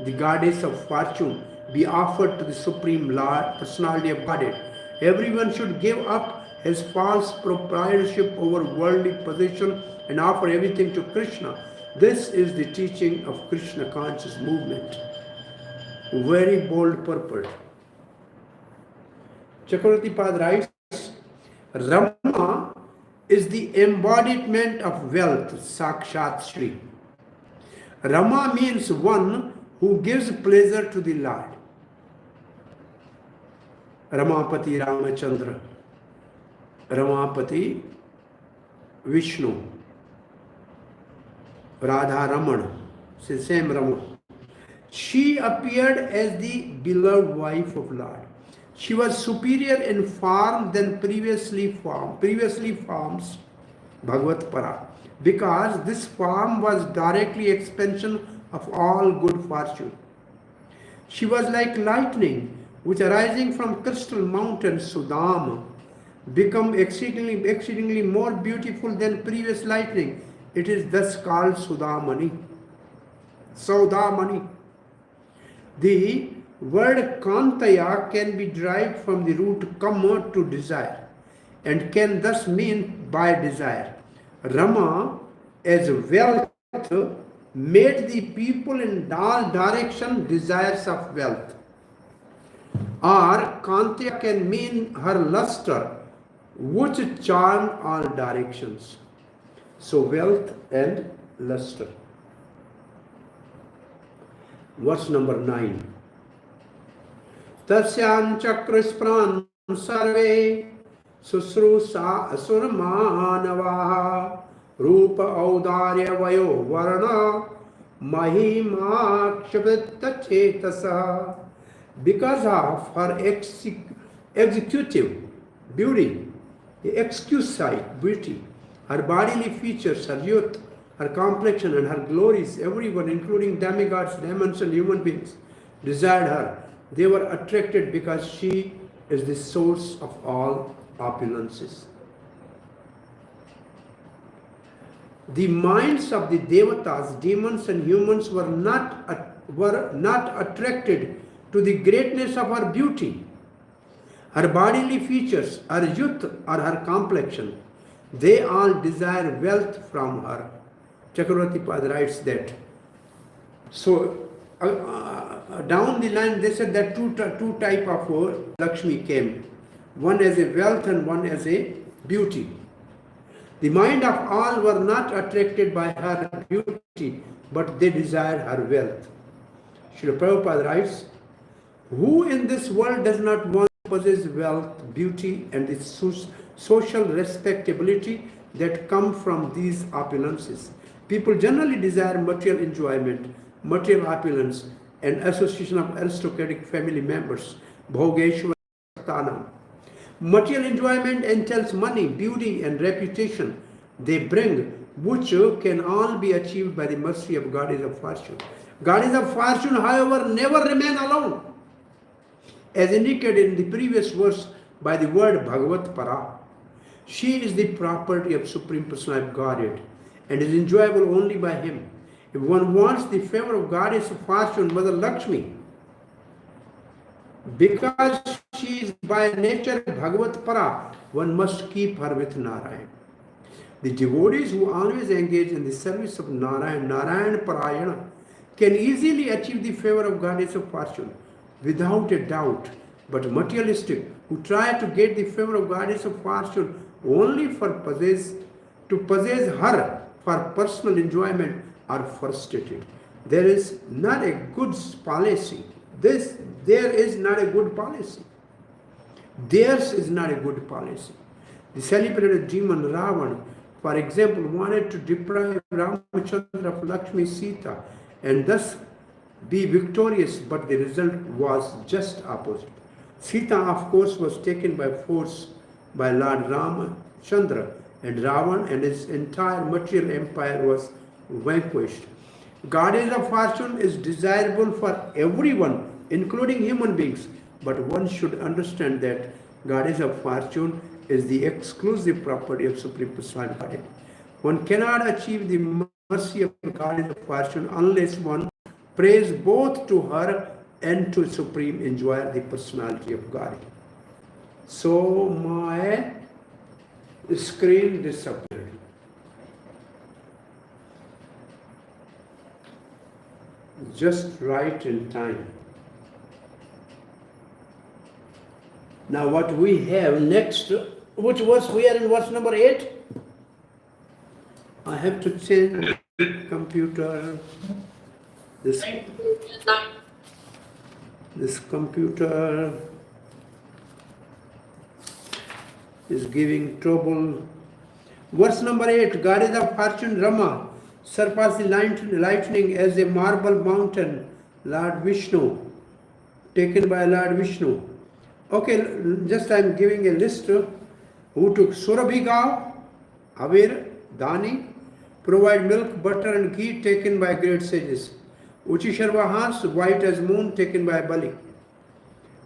the goddess of fortune, be offered to the Supreme Lord, Personality of Godhead. Everyone should give up his false proprietorship over worldly possession and offer everything to Krishna. This is the teaching of Krishna conscious movement. Very bold purport. Chakravarti Pad writes, Rama is the embodiment of wealth, Sakshat Shri. Rama means one who gives pleasure to the Lord. Ramapati Ramachandra, Ramapati Vishnu, Radha Raman, same Rama. She appeared as the beloved wife of Lord. She was superior in form than previously forms, Bhagavat Para, because this form was directly expansion of all good fortune. She was like lightning, which arising from crystal mountain Sudama, become exceedingly more beautiful than previous lightning. It is thus called Sudamani. Saudamani. The word Kantaya can be derived from the root kama, to desire, and can thus mean by desire. Rama, as wealth, made the people in all direction desires of wealth. Or Kantya can mean her luster, which charm all directions. So wealth and luster. Verse number 9. Tasyan chakraspran sarve susrusa asurmanavaha rupa audarya vayo varna mahima kshavitta chetasa. Because of her executive beauty, the exquisite beauty, her bodily features, her youth, her complexion and her glories, everyone, including demigods, demons and human beings, desired her. They were attracted because she is the source of all opulences. The minds of the devatas, demons and humans were not attracted to the greatness of her beauty. her bodily features, her youth or her complexion, they all desire wealth from her. Chakravarti Pad writes that. So down the line they said that two type of Lakshmi came. One as a wealth and one as a beauty. The mind of all were not attracted by her beauty, but they desired her wealth. Srila Prabhupada writes, who in this world does not want to possess wealth, beauty, and the social respectability that come from these opulences? People generally desire material enjoyment, material opulence, and association of aristocratic family members. Bhogeshwar Tanam. Material enjoyment entails money, beauty, and reputation they bring, which can all be achieved by the mercy of goddess of fortune. Goddess of fortune, however, never remain alone. As indicated in the previous verse by the word Bhagavat Para, she is the property of Supreme Personality of Godhead and is enjoyable only by Him. If one wants the favor of goddess of fortune, Mother Lakshmi, because she is by nature Bhagavat Para, one must keep her with Narayan. The devotees who always engage in the service of Narayan, Narayan Parayana, can easily achieve the favor of goddess of fortune without a doubt. But materialistic who try to get the favor of goddess of fortune only to possess her for personal enjoyment are frustrated. There is not a good policy. There is not a good policy. Theirs is not a good policy. The celebrated demon Ravan, for example, wanted to deprive Ramachandra of Lakshmi Sita and thus be victorious, but the result was just opposite. Sita, of course, was taken by force by Lord Ramachandra, and Ravan and his entire material empire was vanquished. Goddess of fortune is desirable for everyone, including human beings, but one should understand that goddess of fortune is the exclusive property of Supreme Personality Godhead. One cannot achieve the mercy of goddess of fortune unless one prays both to her and to Supreme Enjoyer, the Personality of Godhead. So my screen disappeared. Just right in time. Now what we have next, which verse we are in, verse number 8? I have to change computer. This computer is giving trouble. Verse number 8, goddess of fortune Rama surpassed the lightning as a marble mountain, Lord Vishnu, taken by Lord Vishnu. Okay, just I am giving a list who took Surabhi Gav, Avir, Dani, provide milk, butter and ghee taken by great sages. Uchisharvahans, white as moon, taken by Bali.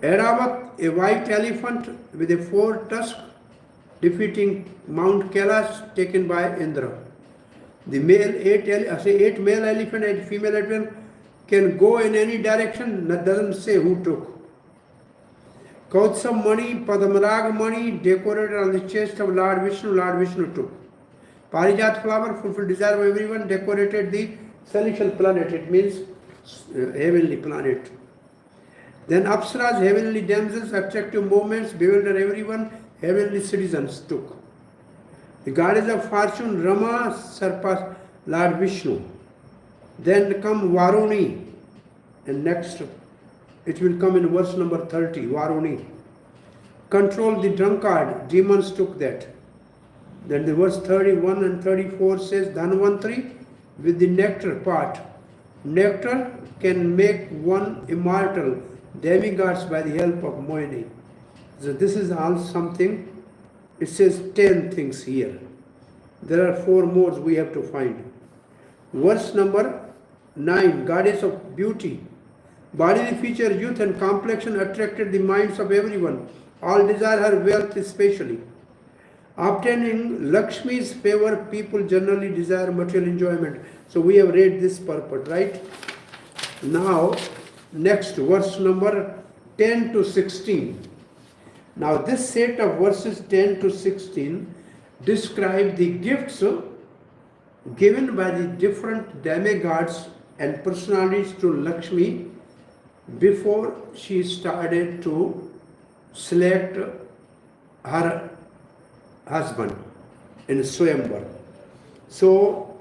Airavat, a white elephant with a 4 tusk, defeating Mount Kailash, taken by Indra. The eight male elephant and female elephant can go in any direction, that doesn't say who took. Kautsam Mani, Padamarag Mani, decorated on the chest of Lord Vishnu took. Parijat flower, fulfilled desire of everyone, decorated the celestial planet, it means heavenly planet. Then Apsaras, heavenly damsels, attractive movements, bewilder everyone, heavenly citizens took. The goddess of fortune, Rama, surpassed Lord Vishnu. Then come Varuni, and next it will come in verse number 30, Varuni. Control the drunkard, demons took that. Then the verse 31 and 34 says, Dhanvantri with the nectar part. Nectar can make one immortal, demigods by the help of Moini. So this is all something, it says 10 things here. There are 4 more we have to find. Verse number 9, goddess of beauty. Bodily feature, youth and complexion attracted the minds of everyone. All desire her wealth especially. Obtaining Lakshmi's favor, people generally desire material enjoyment. So we have read this purport, right? Now, next verse number 10 to 16. Now this set of verses 10 to 16 describe the gifts given by the different demigods and personalities to Lakshmi before she started to select her husband in Swayamvar. So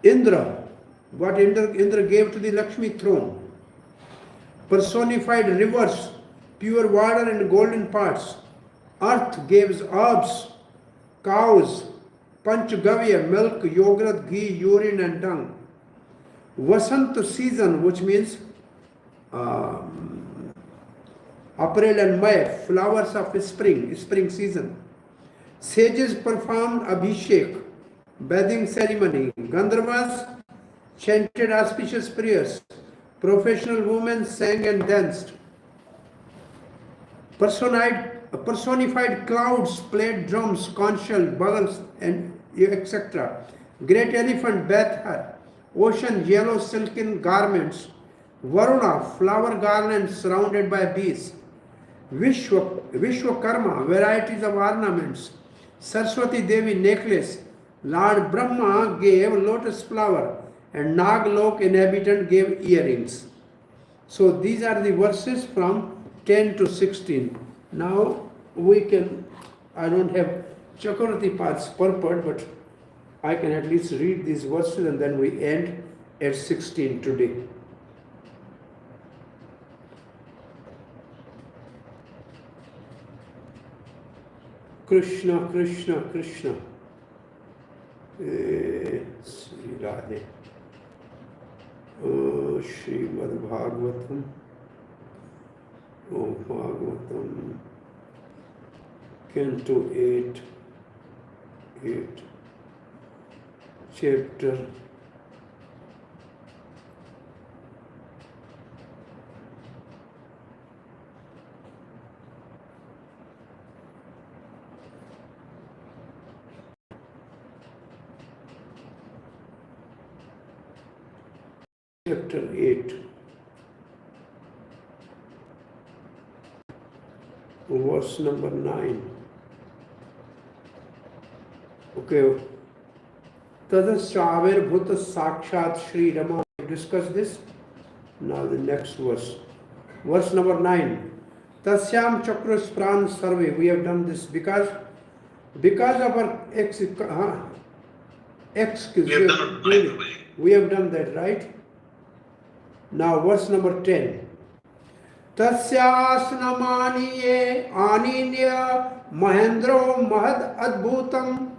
Indra, what Indra gave to the Lakshmi throne, personified rivers, pure water and golden parts. Earth gives herbs, cows, panchgavya, milk, yogurt, ghee, urine and dung. Vasant season, which means April and May, flowers of spring season. Sages performed abhishek, bathing ceremony. Gandharvas chanted auspicious prayers. Professional women sang and danced. Personified clouds played drums, conch shell, bugles, and etc. Great elephant bathed her. Ocean, yellow silken garments. Varuna, flower garlands surrounded by bees. Vishwakarma, varieties of ornaments. Saraswati Devi, necklace. Lord Brahma gave lotus flower, and Naglok inhabitant gave earrings. So these are the verses from 10 to 16. Now we can, I don't have Chakravarti Pad's purport, but I can at least read these verses and then we end at 16 today. Krishna, Krishna, Krishna. Sri Radhe. Srimad Bhagvatam. Bhagvatam. Canto 8. Chapter 8, verse number 9. Okay. Tadasya adhbhut sakshat Shri Rama. Discuss this. Now the next verse. Verse number 9. Tasyam chakras pran sarve. We have done this because of our we have done that, right? Now verse number 10. Tasyasnamaniye aninya mahendro mahad adbhutam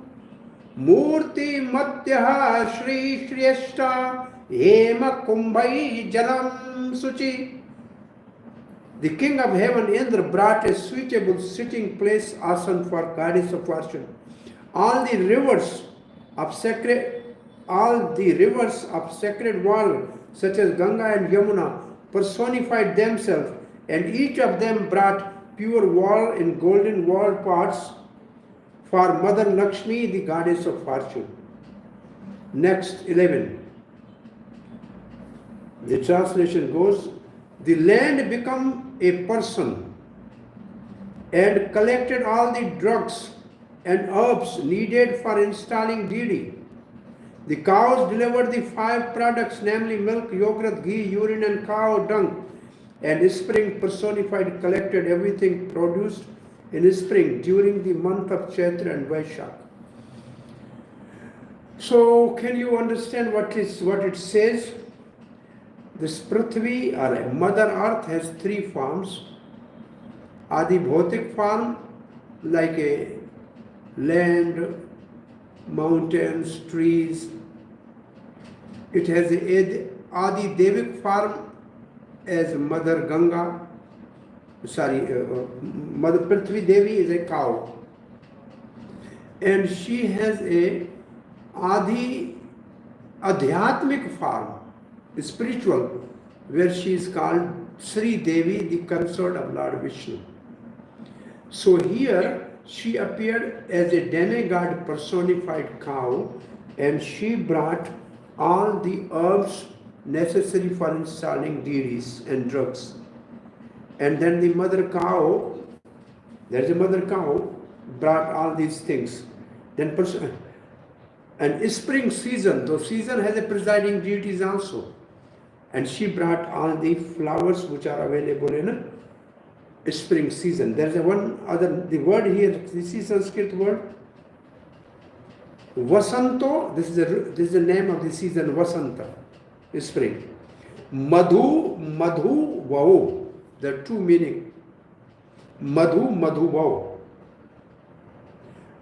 murti matyaha shri shriyashta hema kumbhai jalam suchi. The king of heaven Indra brought a suitable sitting place asan for goddess of fortune. All the rivers of sacred water such as Ganga and Yamuna personified themselves, and each of them brought pure water in golden water pots for Mother Lakshmi, the goddess of fortune. Next, 11. The translation goes, the land became a person and collected all the drugs and herbs needed for installing deity. The cows delivered the 5 products, namely milk, yogurt, ghee, urine, and cow dung. And spring personified collected everything produced in spring during the month of Chaitra and Vaishak. So, can you understand what it says? This Prithvi, or Mother Earth, has 3 forms. Adhibhutic form, like a land, mountains, trees. It has a Adi Devic form as Mother Ganga. Mother Prithvi Devi is a cow. And she has a Adi Adhyatmic form, spiritual, where she is called Sri Devi, the consort of Lord Vishnu. So here she appeared as a demigod personified cow, and she brought all the herbs necessary for installing deities and drugs. And then the mother cow There is a mother cow brought all these things. Then and spring season, though season has a presiding deities also. And she brought all the flowers which are available in a spring season. There is a one other, the word here, this is Sanskrit word. Vasanto, this is the name of the season, Vasanta, spring. Madhu, Vau. There are two meaning. Madhu, Vau.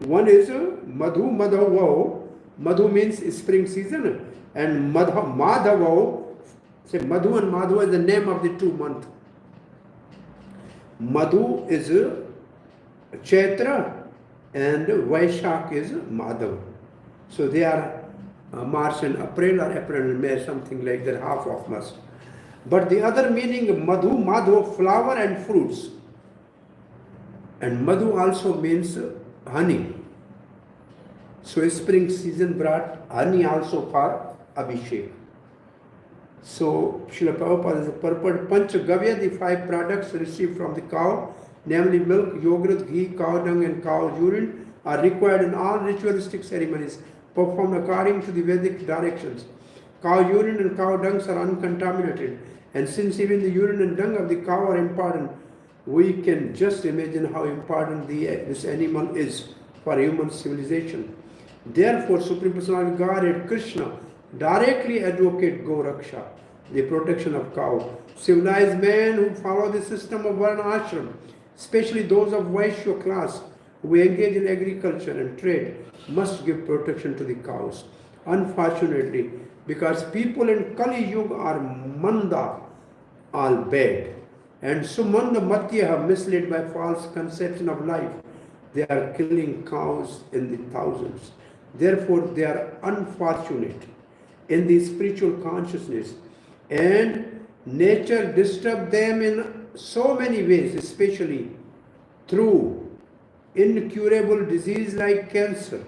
One is Madhu, Vau. Madhu means spring season, and Madhavau, say Madhu and Madhu is the name of the 2 months. Madhu is Chaitra and Vaishak is Madhav. So they are March and April or April and May, something like that, half of March. But the other meaning, Madhu, Madhu, flower and fruits. And Madhu also means honey. So spring season brought honey also for Abhishek. So Srila Prabhupada is a purport Panchagavya, the 5 products received from the cow, namely milk, yogurt, ghee, cow dung and cow urine, are required in all ritualistic ceremonies performed according to the Vedic directions. Cow urine and cow dung are uncontaminated, and since even the urine and dung of the cow are important, we can just imagine how important this animal is for human civilization. Therefore, Supreme Personality of Godhead Krishna directly advocate Go Raksha, the protection of cow. Civilized men who follow the system of varna ashram, especially those of Vaishya class who engage in agriculture and trade, must give protection to the cows. Unfortunately, because people in Kali Yuga are manda, all bad, and sumanda matya, misled by false conception of life, they are killing cows in the thousands. Therefore, they are unfortunate in the spiritual consciousness, and nature disturbs them in so many ways, especially through incurable disease like cancer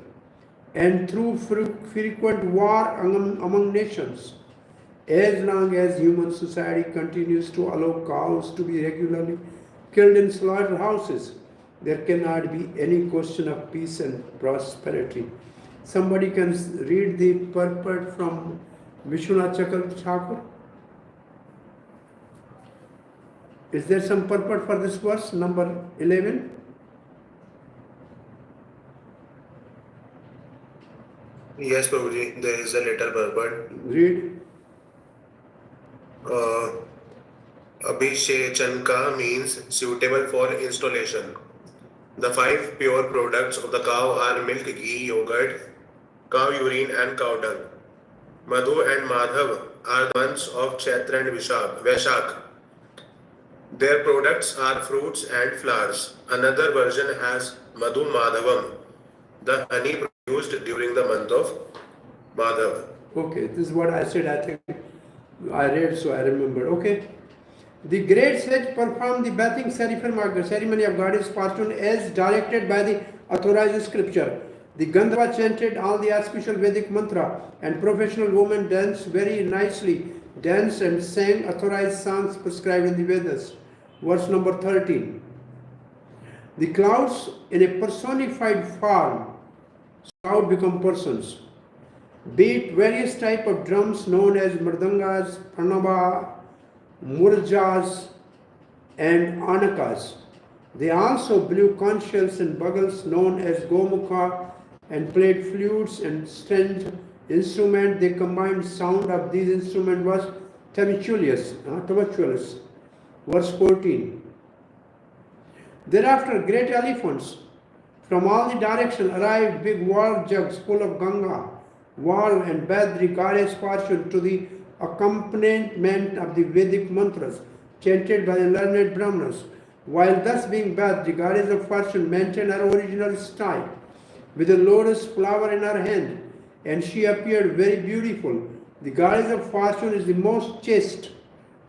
and through frequent war among nations. As long as human society continues to allow cows to be regularly killed in slaughterhouses, there cannot be any question of peace and prosperity. Somebody can read the purport from Vishwanath Thakur. Is there some purport for this verse, number 11? Yes, Prabhuji, there is a little purport. Read. Abhishechanka means suitable for installation. The 5 pure products of the cow are milk, ghee, yogurt, cow urine and cow dung. Madhu and Madhav are the months of Chaitra and Vaishak. Their products are fruits and flowers. Another version has Madhu Madhavam, the honey produced during the month of Madhav. Okay, this is what I said. I think I read, so I remember. Okay. The great sage performed the bathing ceremony of goddess fortune as directed by the authorized scripture. The Gandharva chanted all the auspicious Vedic mantra, and professional women danced very nicely, danced and sang authorized songs prescribed in the Vedas. Verse number 13. The clouds in a personified form, cloud become persons, beat various type of drums known as mridangas, pranava, murjas and anakas. They also blew conch shells and bugles known as gomukha and played flutes and stringed instrument. The combined sound of these instruments was tumultuous. Verse 14. Thereafter great elephants from all the directions arrived, big water jugs full of Ganga, water and bathed the goddess fortune to the accompaniment of the Vedic mantras chanted by the learned Brahmanas. While thus being bathed, the goddess of fortune maintained her original style with a lotus flower in her hand, and she appeared very beautiful. The goddess of fortune is the most chaste,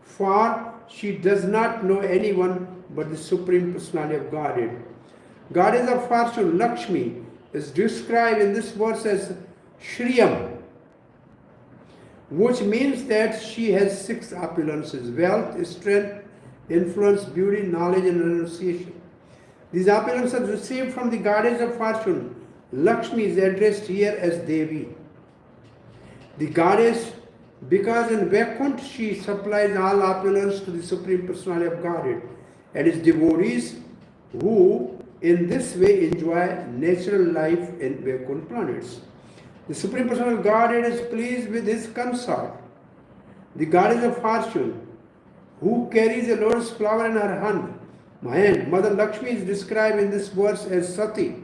for she does not know anyone but the Supreme Personality of Godhead. Goddess of fortune, Lakshmi, is described in this verse as Shriyam, which means that she has 6 opulences: wealth, strength, influence, beauty, knowledge, and renunciation. These opulence are received from the goddess of fortune. Lakshmi is addressed here as Devi. The goddess, because in Vaikuntha she supplies all opulence to the Supreme Personality of Godhead and its devotees who in this way enjoy natural life in Vaikuntha planets. The Supreme Personality of Godhead is pleased with his consort, the goddess of fortune, who carries a lotus flower in her hand. Mother Lakshmi is described in this verse as Sati,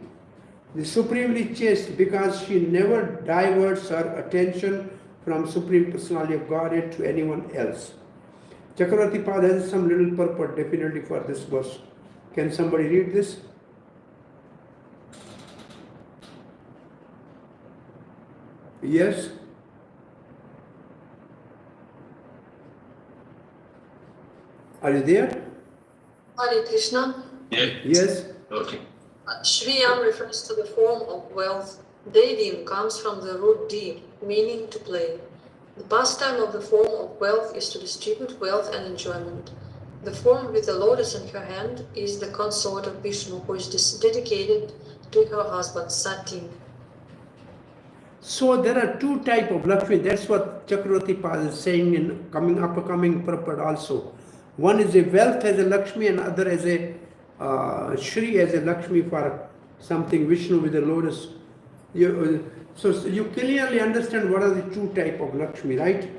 the supremely chaste, because she never diverts her attention from Supreme Personality of Godhead to anyone else. Chakravarti Pad has some little purport definitely for this verse. Can somebody read this? Yes? Are you there? Hare Krishna. Yeah. Yes? Okay. Shriyam refers to the form of wealth. Devim comes from the root dev, meaning to play. The pastime of the form of wealth is to distribute wealth and enjoyment. The form with the lotus in her hand is the consort of Vishnu, who is dedicated to her husband Sati. So there are two types of Lakshmi. That's what Chakravarti Pad is saying in upcoming purport also. One is a wealth as a Lakshmi and other as a Shri as a Lakshmi for something Vishnu with a lotus. So you clearly understand what are the two types of Lakshmi, right?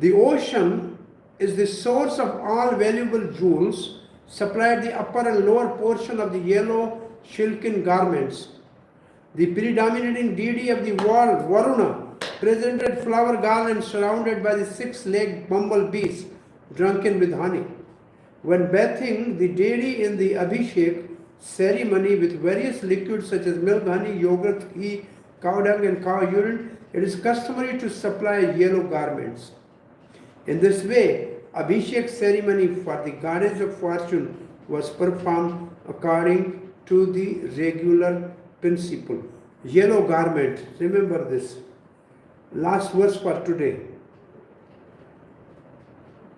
The ocean is the source of all valuable jewels, supplied the upper and lower portion of the yellow silken garments. The predominating deity of the world, Varuna, presented flower garlands surrounded by the six-legged bumblebees, drunken with honey. When bathing the deity in the Abhishek ceremony with various liquids such as milk, honey, yogurt, ghee, cow dung and cow urine, it is customary to supply yellow garments. In this way, Abhishek ceremony for the goddess of fortune was performed according to the regular principle. Yellow garment, remember this. Last verse for today.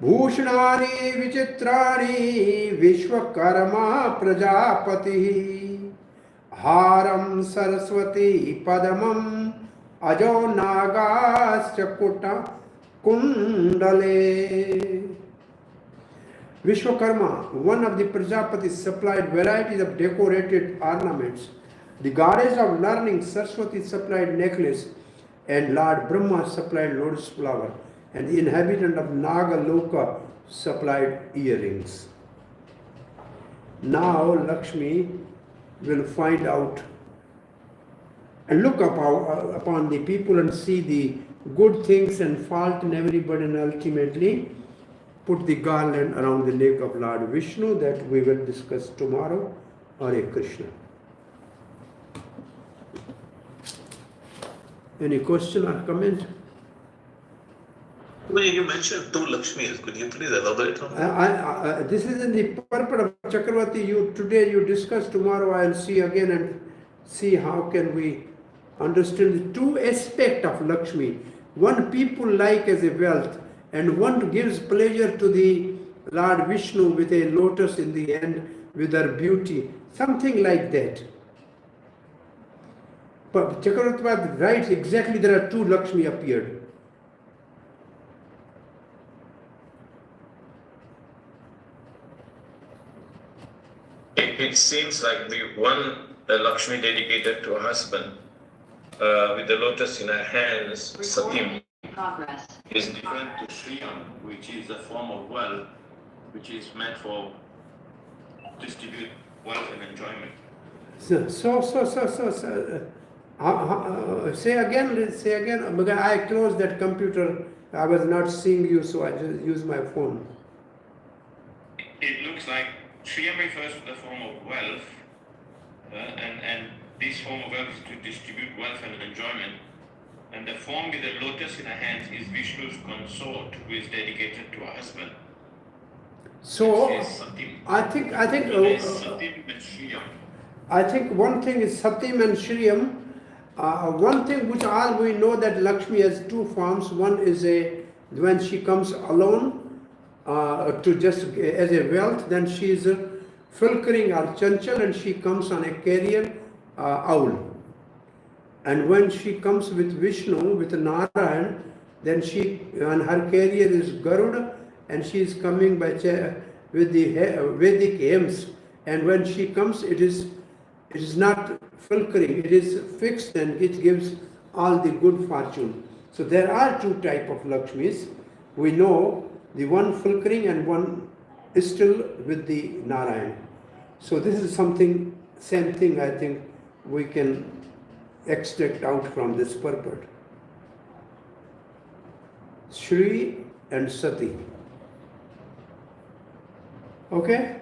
Bhushanani vichitrani vishwakarma prajapati haram saraswati padamam ajo nagasya kutta kundale. Vishwakarma, one of the Prajapatis, supplied varieties of decorated ornaments. The goddess of learning, Saraswati, supplied necklace, and Lord Brahma supplied lotus flower, and the inhabitant of Nagaloka supplied earrings. Now Lakshmi will find out and look upon the people and see the good things and fault in everybody, and ultimately put the garland around the neck of Lord Vishnu. That we will discuss tomorrow. Hare Krishna. Any question or comment? Well, you mentioned two Lakshmis. Could you please elaborate on that? This is in the purport of Chakravarti. Today you discuss, tomorrow I will see again and see how can we understand the two aspects of Lakshmi. One people like as a wealth, and one gives pleasure to the Lord Vishnu with a lotus in the end with her beauty. Something like that. But Chakravarti writes exactly there are two Lakshmi appeared. It seems like the Lakshmi dedicated to her husband with the lotus in her hands, Satim, Progress. is different to Shriyam, which is a form of wealth, which is meant for distribute wealth and enjoyment. Say again, because I closed that computer. I was not seeing you, so I just used my phone. It looks like Shriyam refers to the form of wealth, and this form of wealth is to distribute wealth and enjoyment. And the form with the lotus in her hands is Vishnu's consort, who is dedicated to her husband. So I think Satim and Shriyam. I think one thing is Satim and Shriyam. One thing which all we know that Lakshmi has two forms. One is when she comes alone, to just as a wealth, then she is filkering or chanchal, and she comes on a carrier owl. And when she comes with Vishnu, with Narayan, then and her carrier is Garuda, and she is coming by with the Vedic hymns. And when she comes, it is not filkering, it is fixed, and it gives all the good fortune. So there are two types of Lakshmis. We know the one filkering and one is still with the Narayan. So this is something, same thing I think we can extract out from this purport. Shri and Sati. Okay?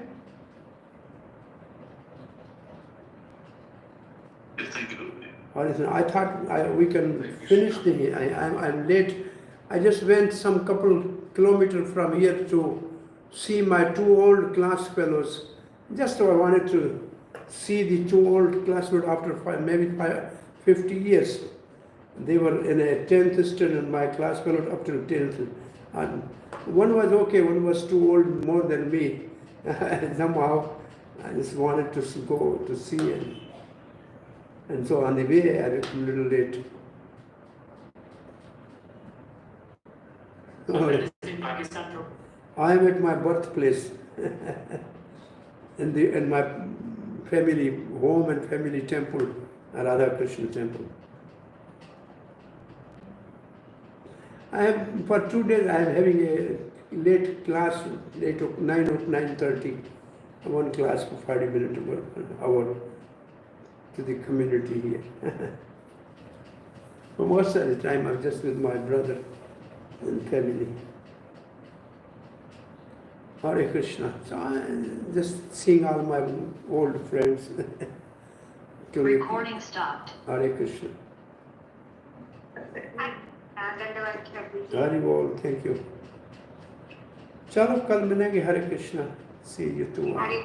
Yes, thank you. I thought we can finish I'm late. I just went some couple kilometers from here to see my two old class fellows. Just I wanted to see the two old classmates after maybe 50 years. They were in a 10th standard, and my class fellow up till 10th. And one was okay, one was too old more than me. Somehow I just wanted to go to see him. And so on the way I became a little late. I am at my birthplace, in my family home and family temple, Radha Krishna temple. For 2 days I am having a late class, late 9:30, one class for 40 minutes, an hour to the community here. But most of the time I'm just with my brother and family. Hare Krishna. So I'm just seeing all my old friends. Recording stopped. Hare Krishna. Hari Bol, thank you. Chalo, kal milenge. Hare Krishna. See you tomorrow.